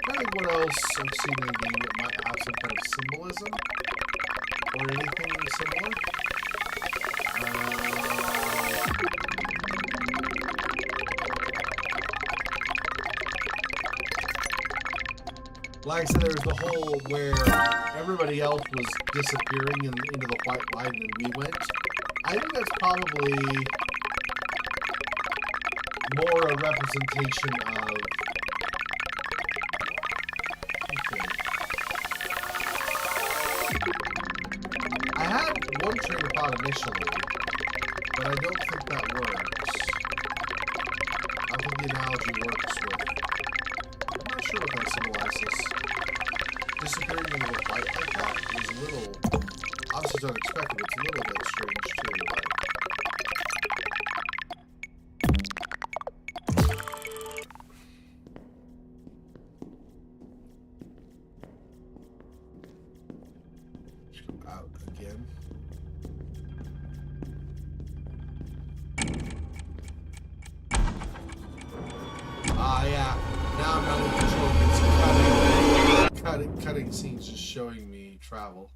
I think what else I've seen anything that might have some kind of symbolism or anything similar. Like I said, there was the whole where everybody else was disappearing into the white light and then we went. I think that's probably more a representation of... I had one train of thought initially, but I don't think that works. I think the analogy works with... I'm not sure what that symbolizes. Disappearing into the light like that is a little Obviously, don't expect it. It's a little bit strange too. But... out again. Yeah. Now I'm not in control. It's cutting scenes, just showing me travel.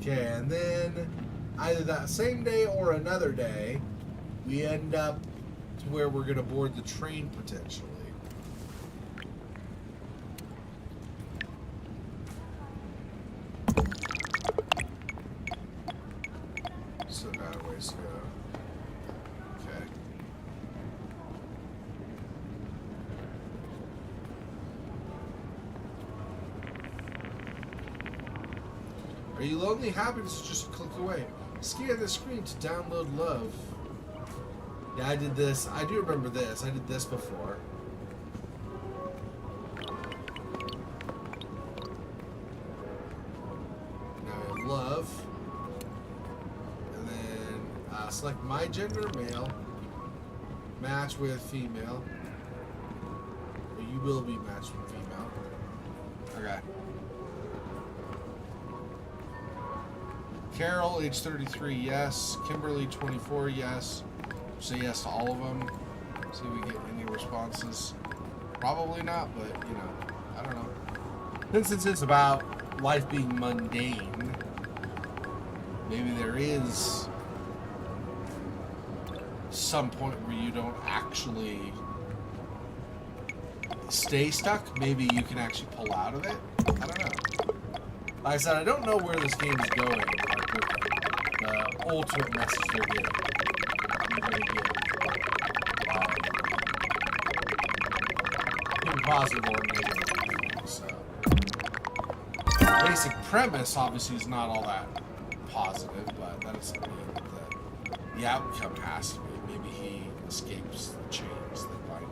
Okay, and then either that same day or another day, we end up to where we're going to board the train potentially. So got a ways to go. Okay. Are you lonely? Happiness is just a click away. Scan the screen to download love. Yeah, I did this. I do remember this. I did this before. Now I have love. And then select my gender, male. Match with female. Or you will be matched with female. Okay. Carol, age 33, yes. Kimberly, 24, yes. Say yes to all of them. See if we get any responses. Probably not, but, you know, I don't know. And since it's about life being mundane, maybe there is some point where you don't actually stay stuck. Maybe you can actually pull out of it. I don't know. Like I said, I don't know where this game is going. The ultimate message they're getting. Positive or negative. So, basic premise obviously is not all that positive, but that doesn't mean that the outcome has to be. Maybe he escapes the chains that bind him.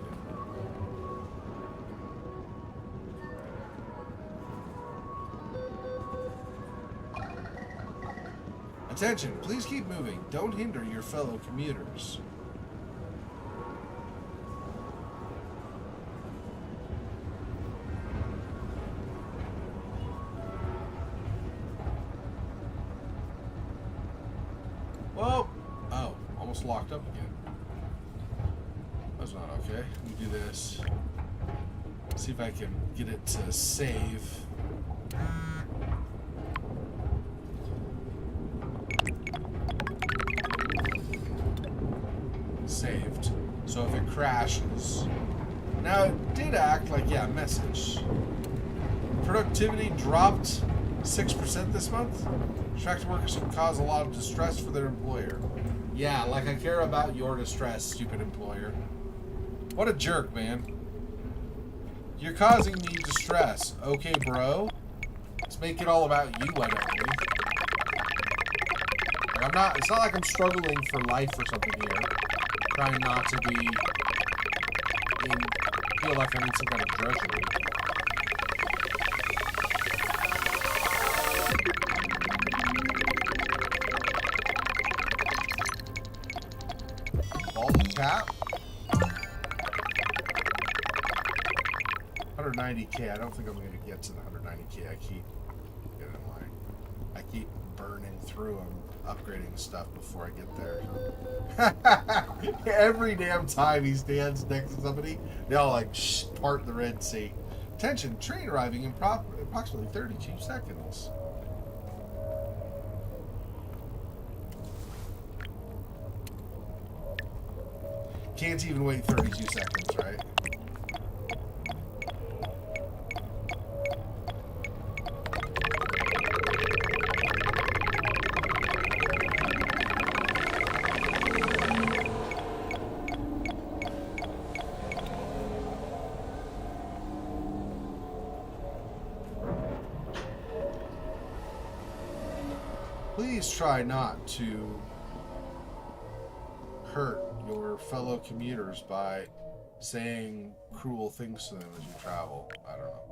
Attention, please keep moving. Don't hinder your fellow commuters. Well, oh, almost locked up again. That's not okay. Let me do this. See if I can get it to save. Saved. So if it crashes. Now it did act like, yeah, message. Productivity dropped 6% this month. Contracted workers can cause a lot of distress for their employer. Yeah, like I care about your distress, stupid employer. What a jerk, man. You're causing me distress. Okay, bro. Let's make it all about you, why don't we? Like it's not like I'm struggling for life or something here. Trying not to feel like I need some kind of drudgery. Cap 190k. I don't think I'm going to get to the 190k. I keep getting in line. I keep burning through them, upgrading stuff before I get there. Every damn time he stands next to somebody, they all like part the Red Sea. Attention, train arriving in approximately 32 seconds. Can't even wait 32 seconds, right? Please try not to hurt your fellow commuters by saying cruel things to them as you travel. I don't know.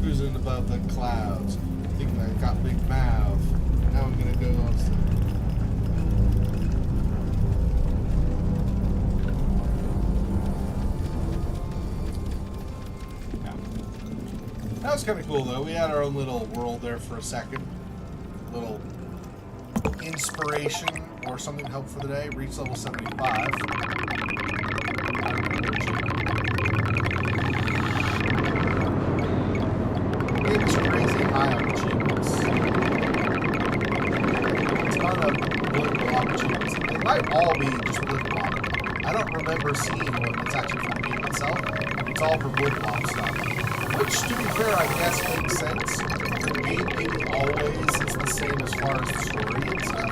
Cruising above the clouds, thinking I got big mouth. Now I'm gonna go on. That was kind of cool, though. We had our own little world there for a second. Little inspiration or something to help for the day. Reach level 75. It's crazy high on achievements. It's not a Blip Blop achievements. They might all be just Blip Blop. I don't remember seeing one that's actually for the game itself. It's all for Blip Blop stuff. Which, to be fair, I guess makes sense. The game maybe always is the same as far as the story and stuff.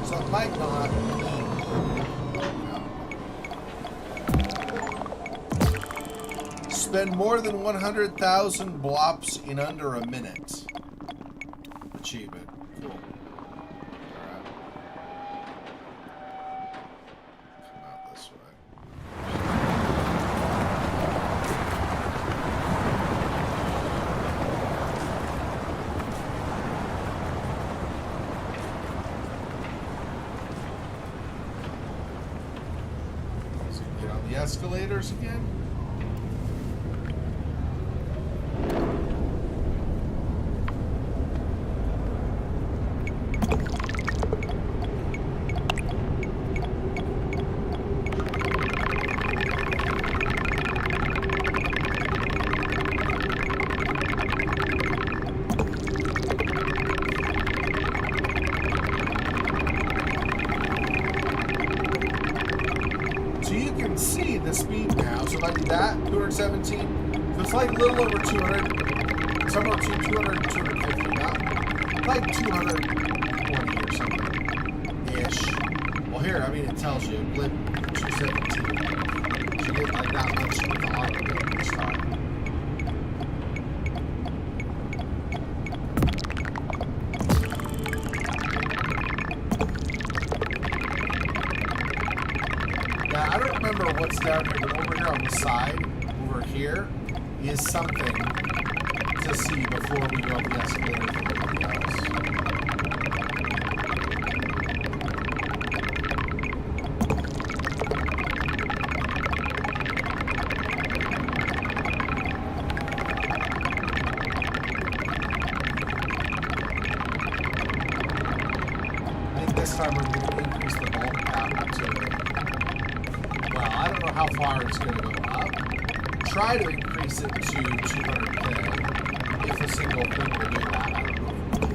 So it might not be. Spend more than 100,000 blops in under a minute. Achievement. Cool. Alright. Come out this way. Get on the escalators again. See the speed now. So if I do that, 217, so it's like a little over 200, somewhere between 200 and 250, not like 220 or something ish. Well, here, I mean, it tells you Blip 217. She did like that much with the auto game this time. I don't remember what's down here, but over here on the side, over here, is something to see before we go up the escalator for everybody else. I think this time we're going to increase the bulk power to well, I don't know how far it's going to go up. Try to increase it to 200k. If a single thing will do that, I don't know if it will.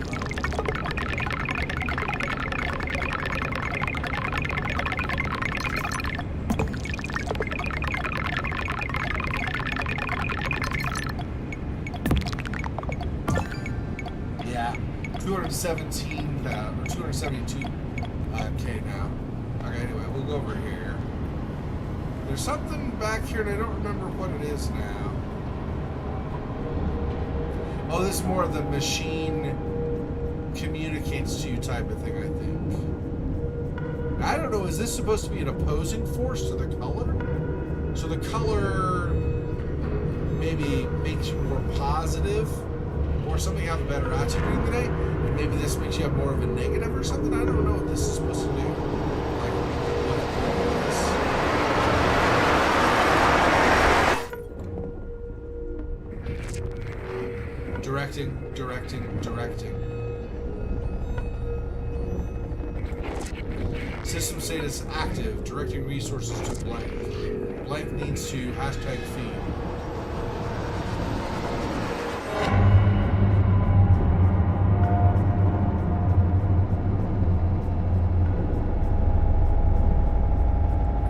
Yeah, 217 or 272k now. Okay, anyway, we'll go over here. There's something back here, and I don't remember what it is now. Oh, this is more of the machine communicates to you type of thing, I think. I don't know, is this supposed to be an opposing force to the color? So the color maybe makes you more positive, or something have a better attitude during the day, and maybe this makes you have more of a negative or something? I don't know what this is supposed to do. Like, Directing. System status active. Directing resources to blank. Blank needs to hashtag feed.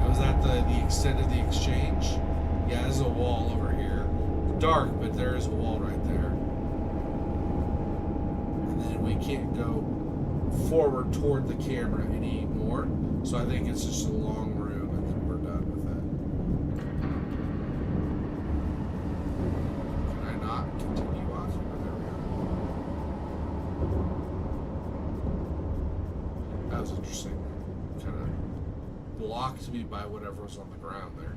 Was that the extent of the exchange? Yeah, there's a wall over here. Dark, but there is a wall right there. And then we can't go forward toward the camera anymore. So I think it's just a long room and then we're done with it. Can I not continue walking? There we go. That was interesting. Kind of blocked me by whatever was on the ground there.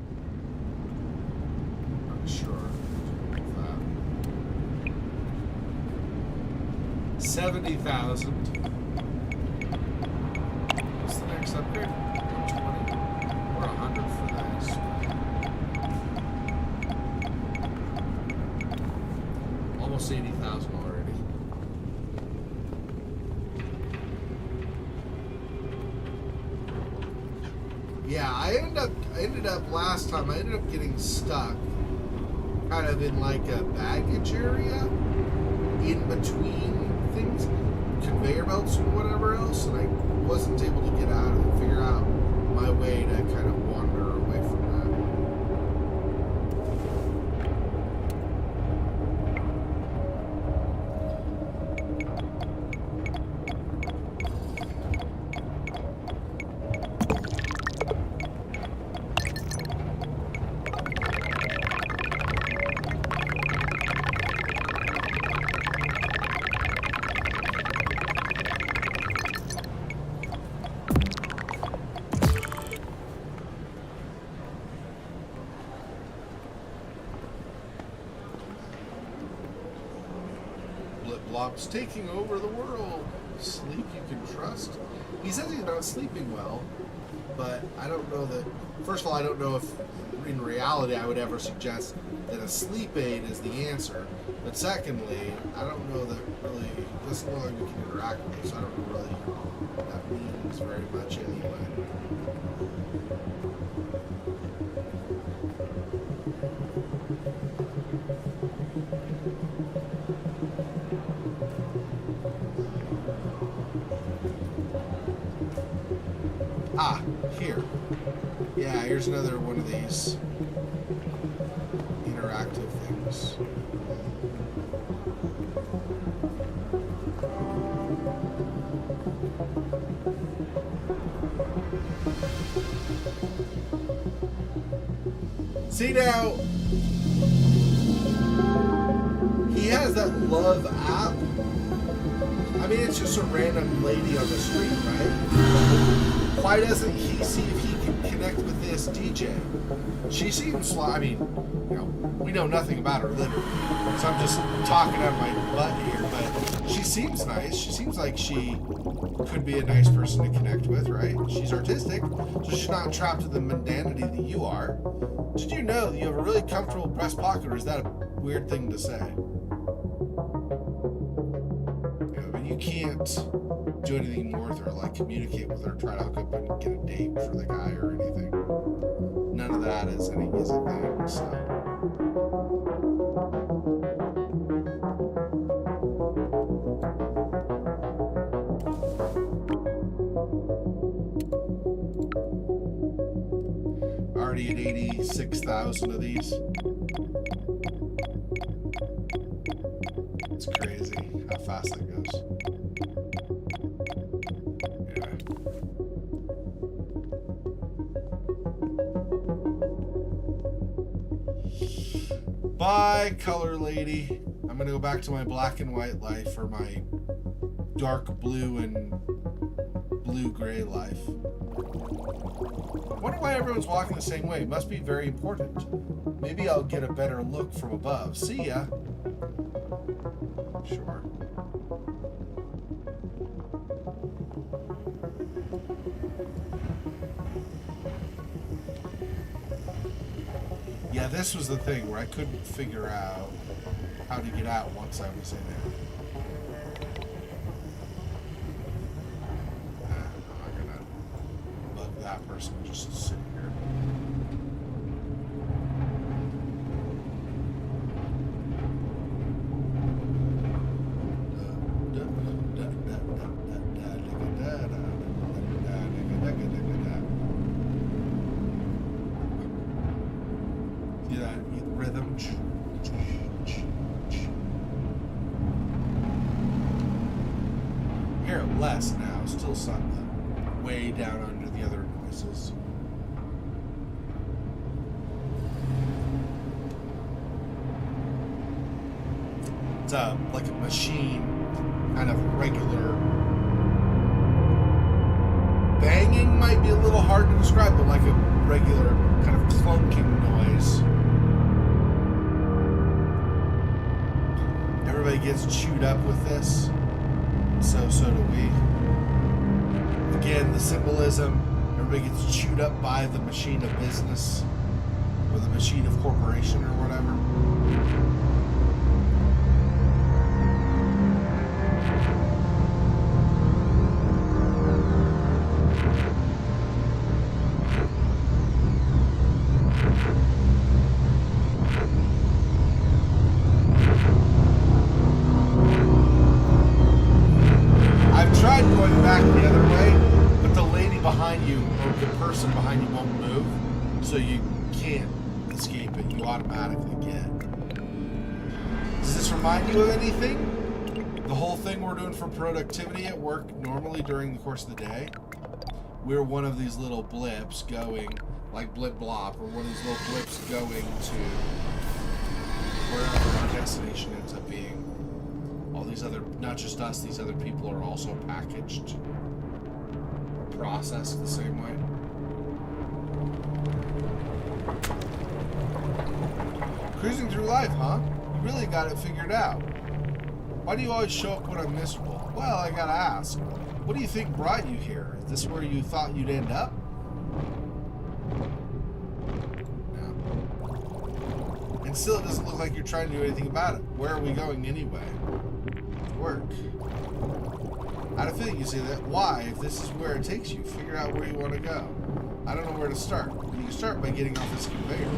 Not sure. 70,000. What's the next upgrade? 120 or 100 for that. Almost 80,000 already. Yeah, I ended up last time. I ended up getting stuck, kind of in like a baggage area, in between things, conveyor belts and whatever else, and I wasn't able to get out and figure out my way to kind of wander away from Blop's taking over the world. Sleep you can trust. He says he's not sleeping well, but I don't know that. First of all, I don't know if in reality I would ever suggest that a sleep aid is the answer. But secondly, I don't know that really. It doesn't look like we can interact with it, so I don't know really what that means very much anyway. Ah, here. Yeah, here's another one of these interactive things. See now, he has that love app. I mean, it's just a random lady on the street, right? Why doesn't he see if he can connect with this DJ? She seems like, I mean, you know, we know nothing about her literally, so I'm just talking out of my butt here, but she seems nice. She seems like she could be a nice person to connect with, right? She's artistic, so she's not trapped in the mundanity that you are. Did you know that you have a really comfortable breast pocket, or is that a weird thing to say? You can't do anything more with her, like communicate with her, try to hook up and get a date for the guy or anything. None of that is a thing, so. Already at 86,000 of these. It's crazy how fast that goes. Yeah. Bye, color lady. I'm gonna go back to my black and white life, or my dark blue and blue-gray life. I wonder why everyone's walking the same way. It must be very important. Maybe I'll get a better look from above. See ya. Sure. Yeah, this was the thing where I couldn't figure out how to get out once I was in it. I'm not gonna bug that person just to sit here. See that rhythm? Hear it less now, still something way down under the other noises. It's like a machine, kind of regular banging might be a little hard to describe, but like a regular kind of clunking noise. Everybody gets chewed up with this. So do we. Again, the symbolism, everybody gets chewed up by the machine of business or the machine of corporation or whatever. Behind you won't move, so you can't escape it. You automatically get. Does this remind you of anything? The whole thing we're doing for productivity at work normally during the course of the day, we're one of these little blips going, like Blip, Blop, or one of these little blips going to wherever our destination ends up being. All these other, not just us, these other people are also packaged, processed the same way. Cruising through life, huh? You really got it figured out. Why do you always show up when I'm miserable? Well, I gotta ask. What do you think brought you here? Is this where you thought you'd end up? No. And still, it doesn't look like you're trying to do anything about it. Where are we going anyway? Work. I had a feeling you say that. Why? If this is where it takes you, figure out where you want to go. I don't know where to start. You can start by getting off this conveyor.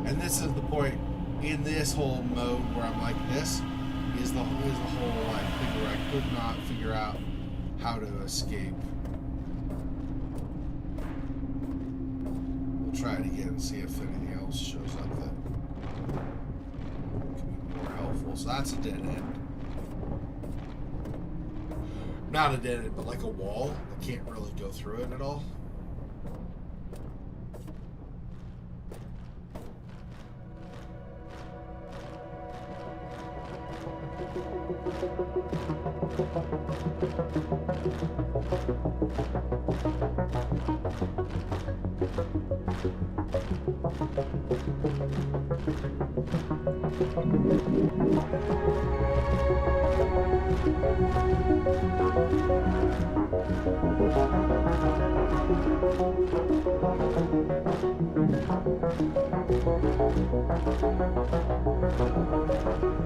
And this is the point in this whole mode where I'm like this is the whole like thing where I could not figure out how to escape. We'll try it again and see if anything else shows up that can be more helpful. So that's a dead end. Not a dead end, but like a wall. I can't really go through it at all.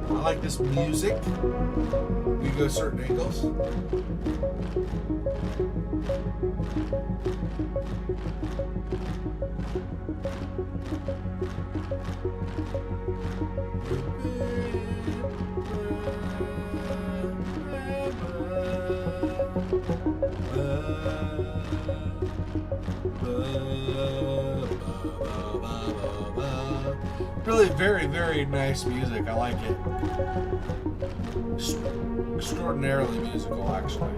I like this music. We go certain angles. Really very, very nice music. I like it. Extraordinarily musical, actually.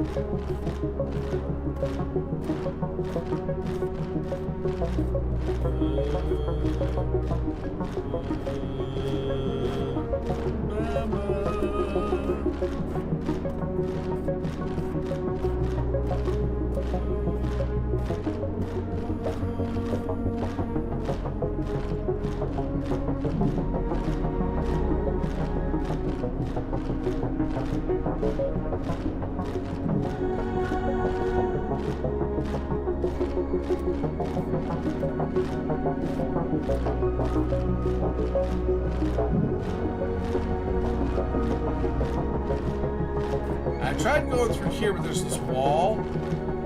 I tried going through here, but there's this wall.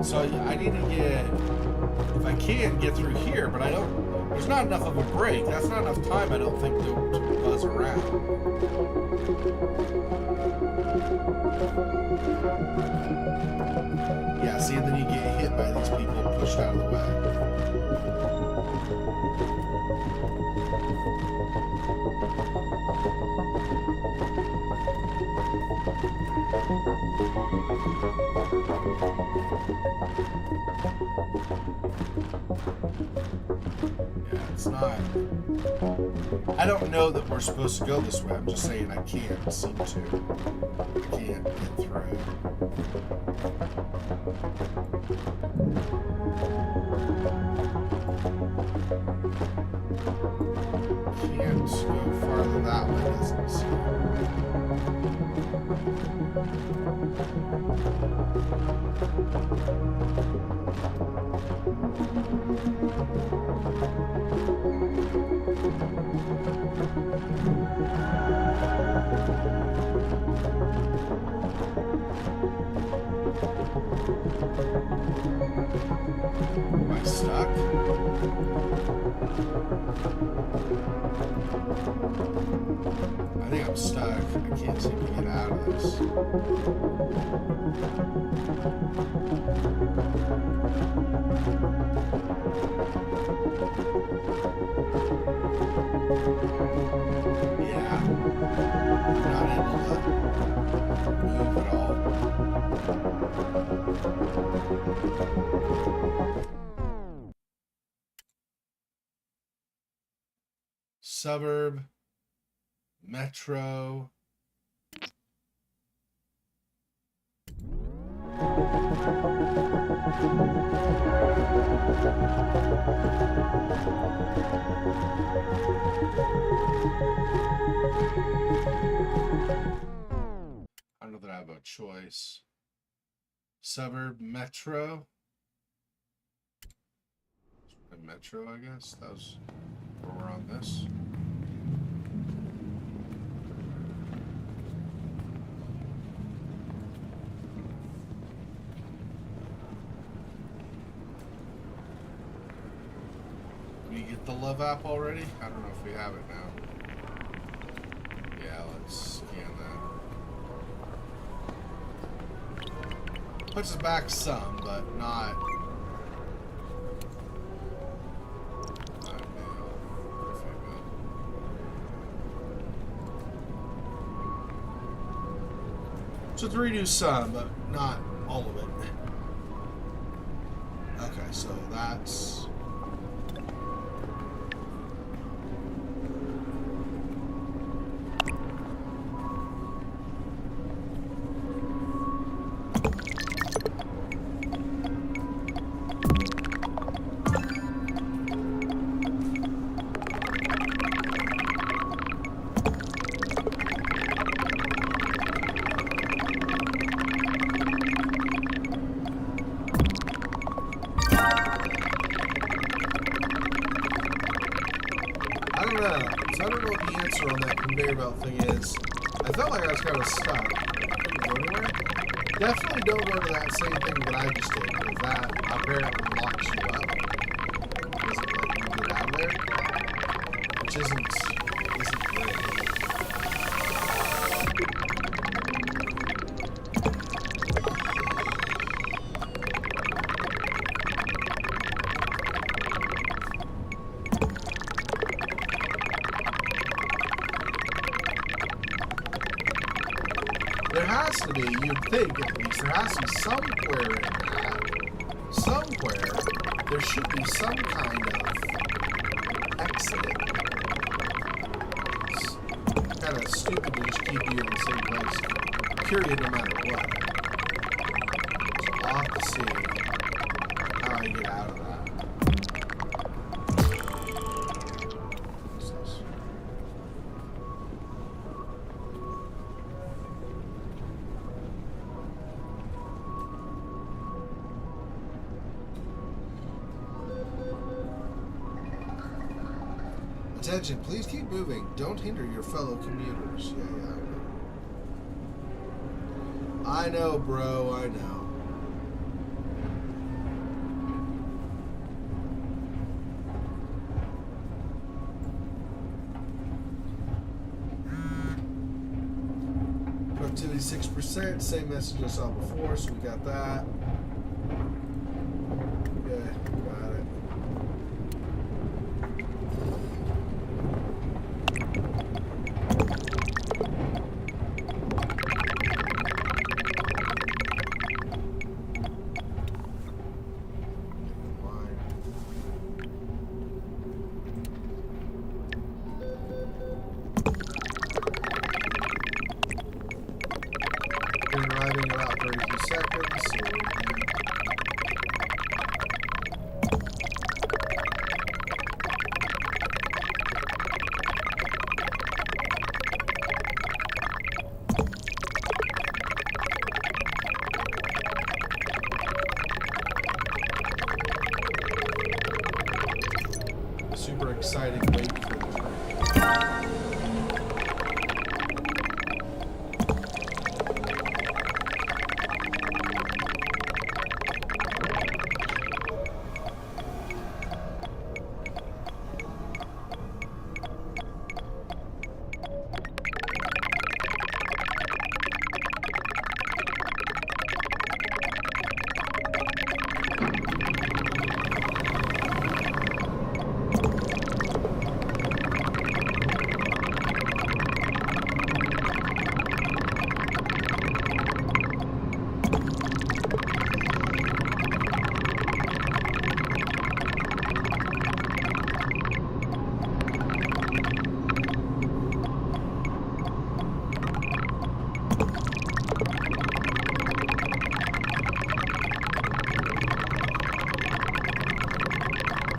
So I need to get, if I can, get through here, but I don't, there's not enough of a break. That's not enough time, I don't think, to buzz around. Yeah, see, and then you get hit by these people and pushed out of the way. Yeah, it's not... I don't know that we're supposed to go this way. I'm just saying I can't seem to. I can't get through. Can't go farther that way, doesn't it seem? Am I stuck? I think I'm stuck. I can't seem to get out of this. Yeah. I'm not able to move at all. Suburb, metro. I don't know that I have a choice. Suburb, metro. Metro, I guess. That was where we're on this. Did we get the love app already? I don't know if we have it now. Yeah, let's scan that. Puts us back some, but not. So to redo some, but not all of it. Okay, so that's... thing is, I felt like I was kind of stuck. Couldn't go anywhere. Definitely don't go to that same thing that I just did, because that apparently locks you up. Doesn't let you get out of there, which isn't great. There has to be, you'd think at least, there has to be somewhere in that, somewhere, there should be some kind of exit. It's kind of stupid to just keep you in the same place, period, no matter what. So I'll have to see how I get out of that. Attention, please keep moving. Don't hinder your fellow commuters. Yeah, I know. I know, bro, I know. Productivity 6%, same message I saw before, so we got that. Okay, got it. Arriving in about 32 seconds. So super exciting wait for the train.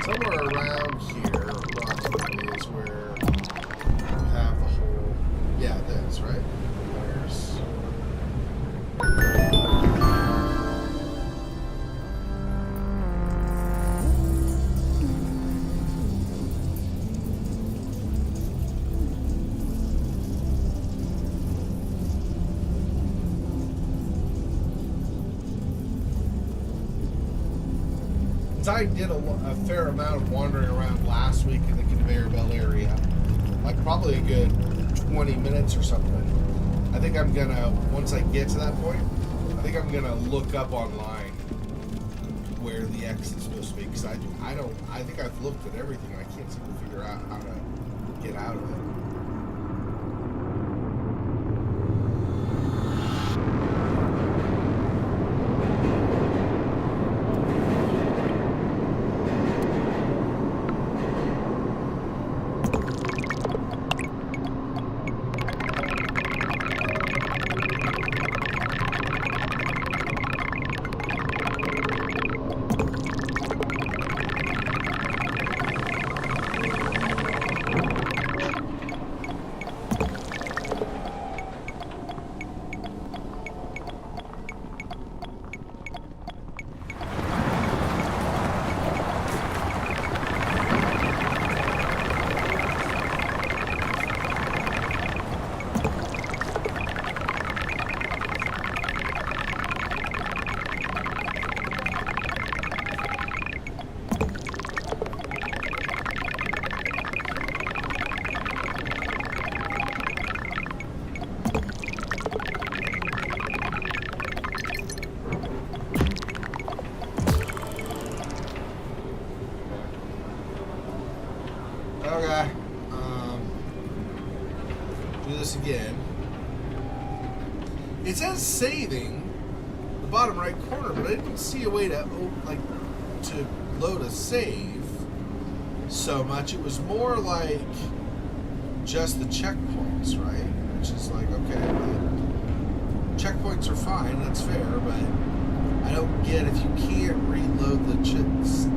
Somewhere around here, approximately, is where you have the whole. Yeah, that's right. There's. I did a fair amount of wandering around last week in the conveyor belt area, like probably a good 20 minutes or something. I think I'm gonna, once I get to that point, I think I'm gonna look up online where the exit is supposed to be, because I think I've looked at everything. I can't seem to figure out how to get out of it. Okay. Do this again. It says saving the bottom right corner, but I didn't see a way to to load a save so much. It was more like just the checkpoints, right? Which is like, okay, checkpoints are fine, that's fair, but I don't get if you can't reload the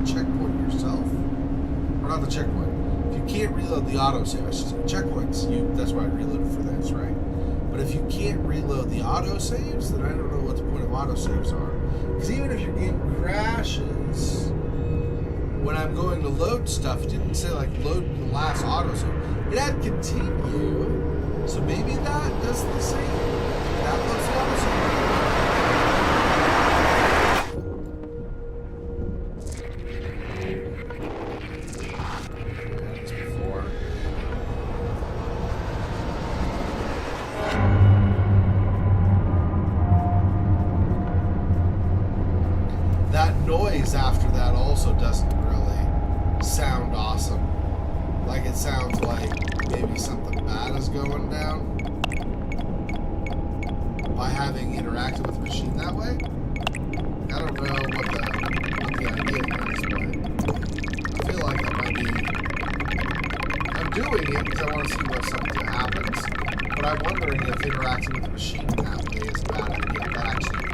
checkpoint yourself, or not the checkpoint. If you can't reload the autosave, I should say, checkpoints, that's why I reloaded for this, right? But if you can't reload the autosaves, then I don't know what the point of autosaves are. Because even if your game crashes, when I'm going to load stuff, it didn't say like load the last autosave. It had continue, so maybe that does the same. That loads the autosave. by having interacted with the machine that way. I don't know what the idea is, but I feel like that might be... I'm doing it because I want to see what something happens, but I'm wondering if interacting with the machine that way is a bad idea. That actually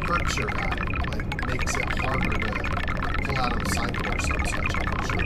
hurts your guy, like makes it harder to pull out of the cycle or some such, I'm not sure.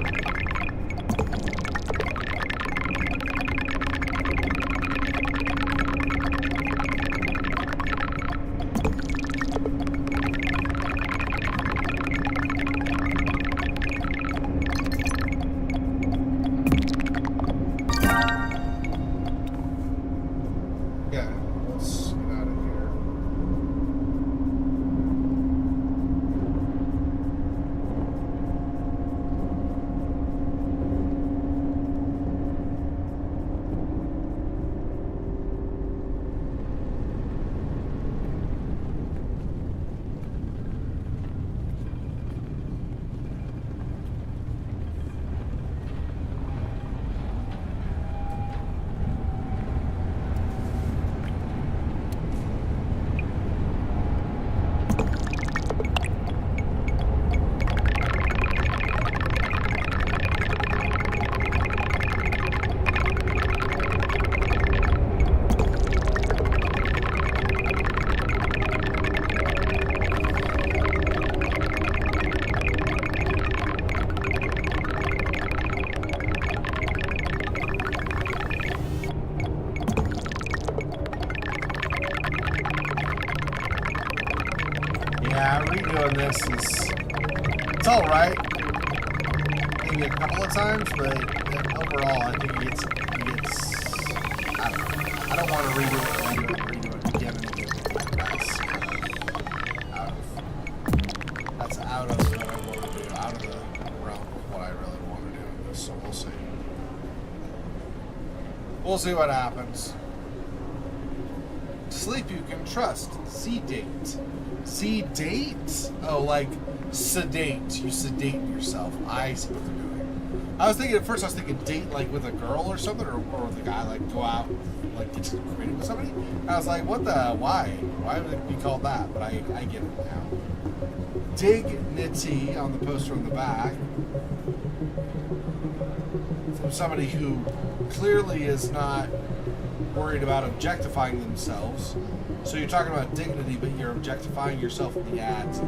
Yeah, redoing this it's all right. Maybe a couple of times, but overall, I think it gets I don't know. I don't want to redo it again and again. That's out of what I want to do, out of the realm of what I really want to do in this, so we'll see. We'll see what happens. Sleep you can trust. Sedate. Sedate? Oh, like sedate. You sedate yourself. I see what they're doing. I was thinking date like with a girl or something, or with a guy, like go out, like get acquainted with somebody. And I was like, what the, why? Why would it be called that? But I get it now. Dignity on the poster on the back. From somebody who clearly is not worried about objectifying themselves. So you're talking about dignity, but you're objectifying yourself in the ads.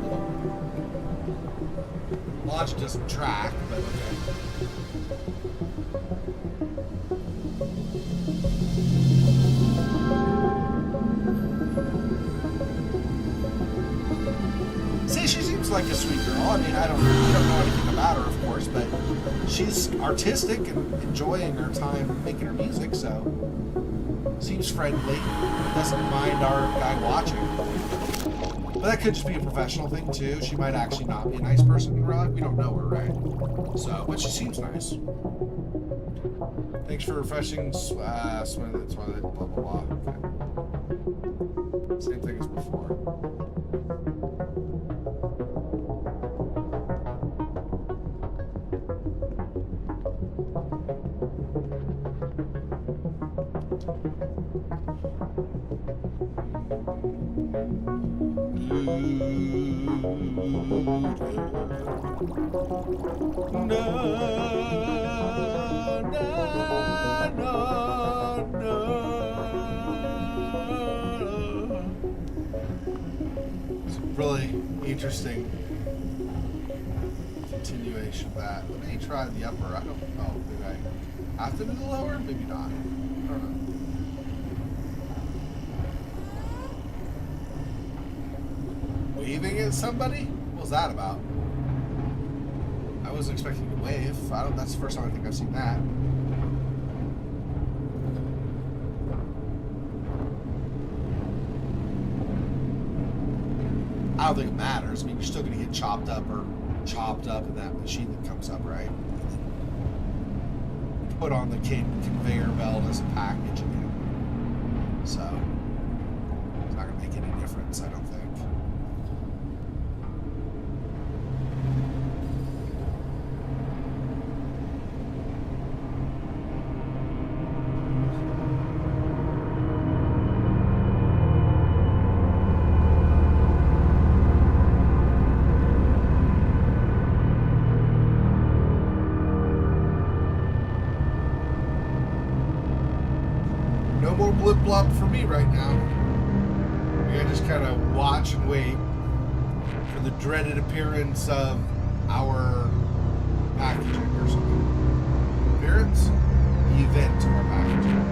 Logic doesn't track, but okay. See, she seems like a sweet girl. I mean, I don't know anything about her, of course, but she's artistic and enjoying her time making her music, so seems friendly. Doesn't mind our guy watching. But that could just be a professional thing too. She might actually not be a nice person in real life. We don't know her, right? So, but she seems nice. Thanks for refreshing. Swimming the toilet. Blah blah blah. Okay. Same thing as before. It's a really interesting continuation of that. Let me try the upper. I don't know. Maybe I have to do the lower? Maybe not. I don't know. Waving at somebody? What was that about? I wasn't expecting to wave. That's the first time I think I've seen that. I don't think it matters. I mean, you're still going to get chopped up in that machine that comes up, right? Put on the conveyor belt as a package again. So, it's not going to make any difference, I don't think. Blop for me right now. We gotta just kind of watch and wait for the dreaded appearance of our packaging or something. Appearance? The event of our packaging.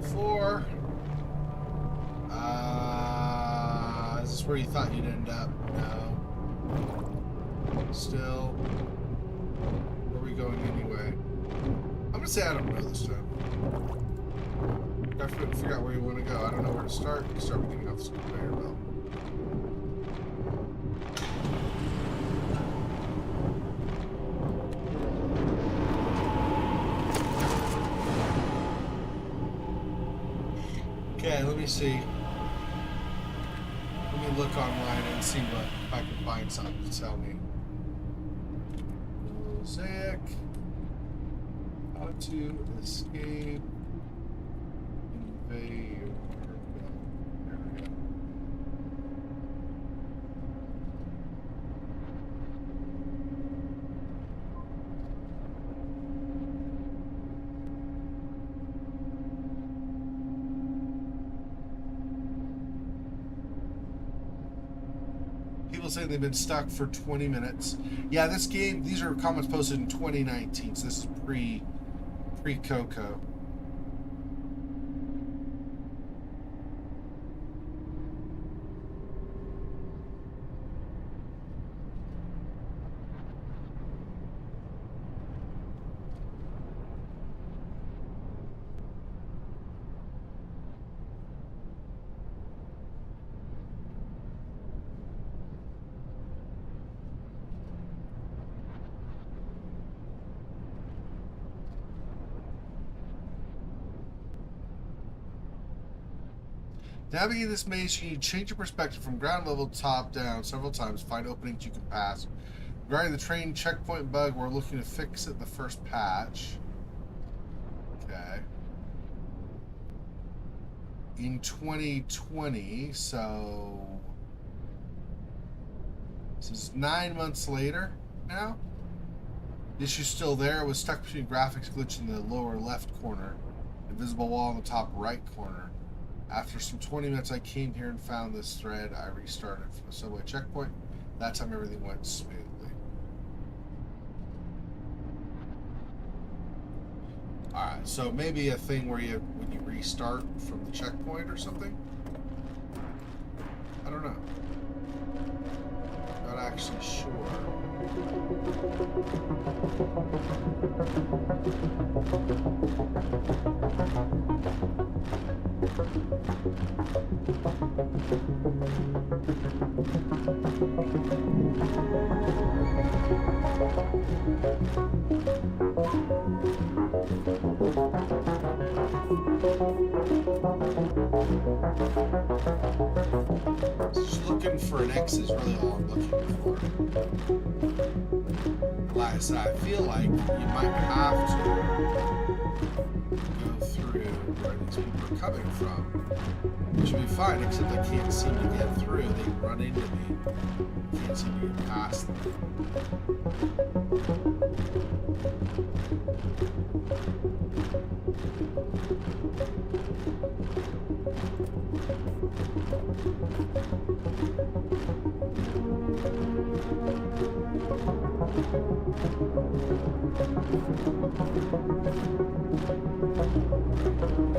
Before. Is this where you thought you'd end up? No. Still. Where are we going anyway? I'm gonna say I don't know this time. I have to figure out where you want to go. I don't know where to start. You can start with getting off this conveyor belt. Okay, let me see. Let me look online and see what if I can find something to tell me. Mosaic. How to escape invader. There we go. People say they've been stuck for 20 minutes. Yeah, this game, these are comments posted in 2019, so this is pre-Coco. Navigating this maze, you need to change your perspective from ground level to top down several times. Find openings you can pass. Regarding the train checkpoint bug, we're looking to fix it in the first patch. Okay. In 2020, so this is 9 months later now. The issue's still there. It was stuck between graphics glitch in the lower left corner, invisible wall in the top right corner. After some 20 minutes, I came here and found this thread. I restarted from the subway checkpoint. That time, everything went smoothly. Alright, so maybe a thing where when you restart from the checkpoint or something? I don't know. Not actually sure. Just looking for an X is really all I'm looking for. Like I said, I feel like you might have to go through where these people are coming from, which would be fine, except I can't seem to get through. They run into me. I can't seem to get past them.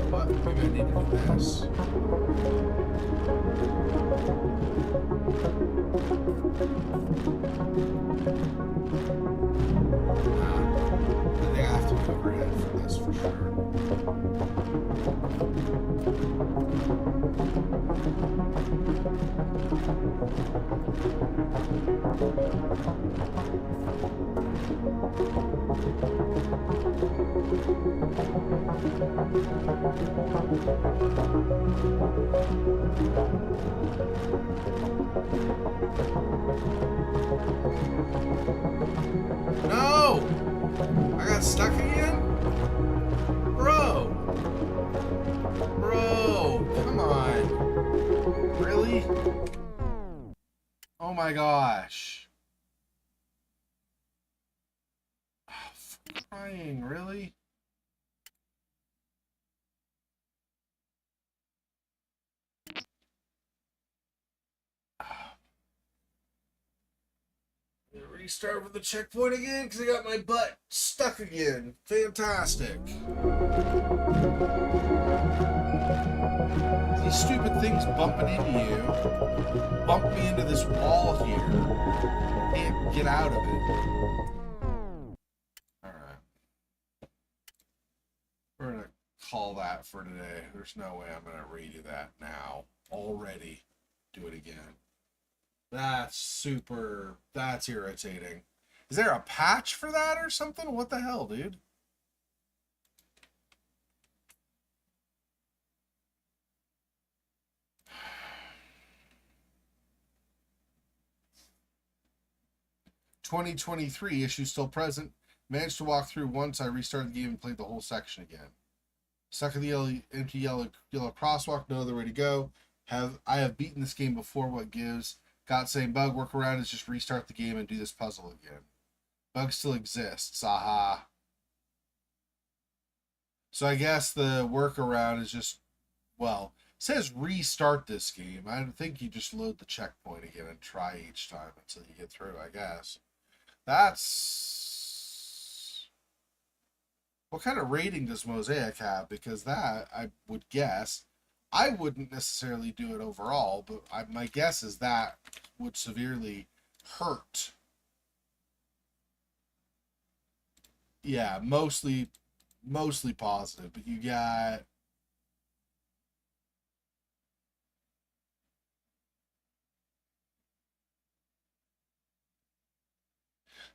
What? Maybe I need to do this. stuck again? Bro! Bro, come on. Really? Oh my gosh. Oh, crying, really? Restart with the checkpoint again because I got my butt stuck again. Fantastic. These stupid things bumping into you. Bump me into this wall here. Can't get out of it. Alright. We're going to call that for today. There's no way I'm going to redo that now. Already. Do it again. That's irritating. Is there a patch for that or something? What the hell, dude? "2023 issue still present. Managed to walk through once. I restarted the game and played the whole section again. Stuck in the empty yellow crosswalk. No other way to go. I have beaten this game before. What gives? Got same bug. Workaround is just restart the game and do this puzzle again. Bug still exists. Aha. So I guess the workaround is just, well, it says restart this game. I think you just load the checkpoint again and try each time until you get through, I guess. That's... What kind of rating does Mosaic have? Because that, I would guess... I wouldn't necessarily do it overall, but my guess is that would severely hurt. Yeah, mostly positive, but you got...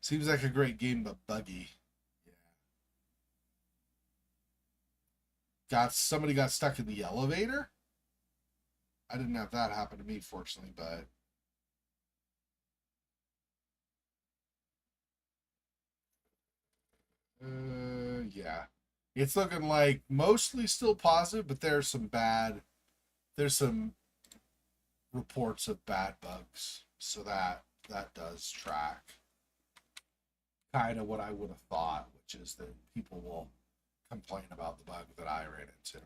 Seems like a great game, but buggy. Somebody got stuck in the elevator? I didn't have that happen to me, fortunately, but... yeah. It's looking like mostly still positive, but there's some reports of bad bugs. So that does track kind of what I would have thought, which is that people will complain about the bug that I ran into.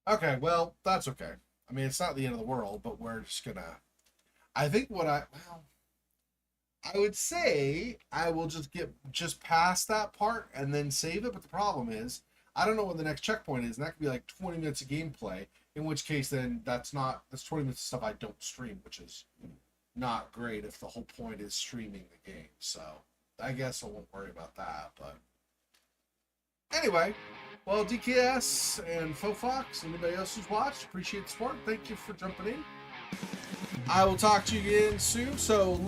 Okay, well, that's okay. I mean, it's not the end of the world, but we're just gonna... I think I would say I will just past that part and then save it, but the problem is, I don't know when the next checkpoint is, and that could be like 20 minutes of gameplay, in which case then that's 20 minutes of stuff I don't stream, which is not great if the whole point is streaming the game, so I guess I won't worry about that, but... Anyway, well, DKS and Fofox and anybody else who's watched, appreciate the support. Thank you for jumping in. I will talk to you again soon. So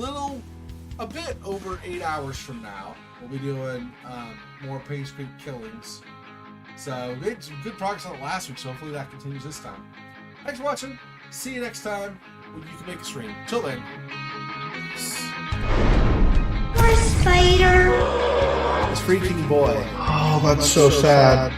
a bit over 8 hours from now, we'll be doing more Page Creek killings. So we made some good progress on it last week, so hopefully that continues this time. Thanks for watching. See you next time when you can make a stream. Till then. Peace. Poor spider. This freaking boy. Oh, that's so sad.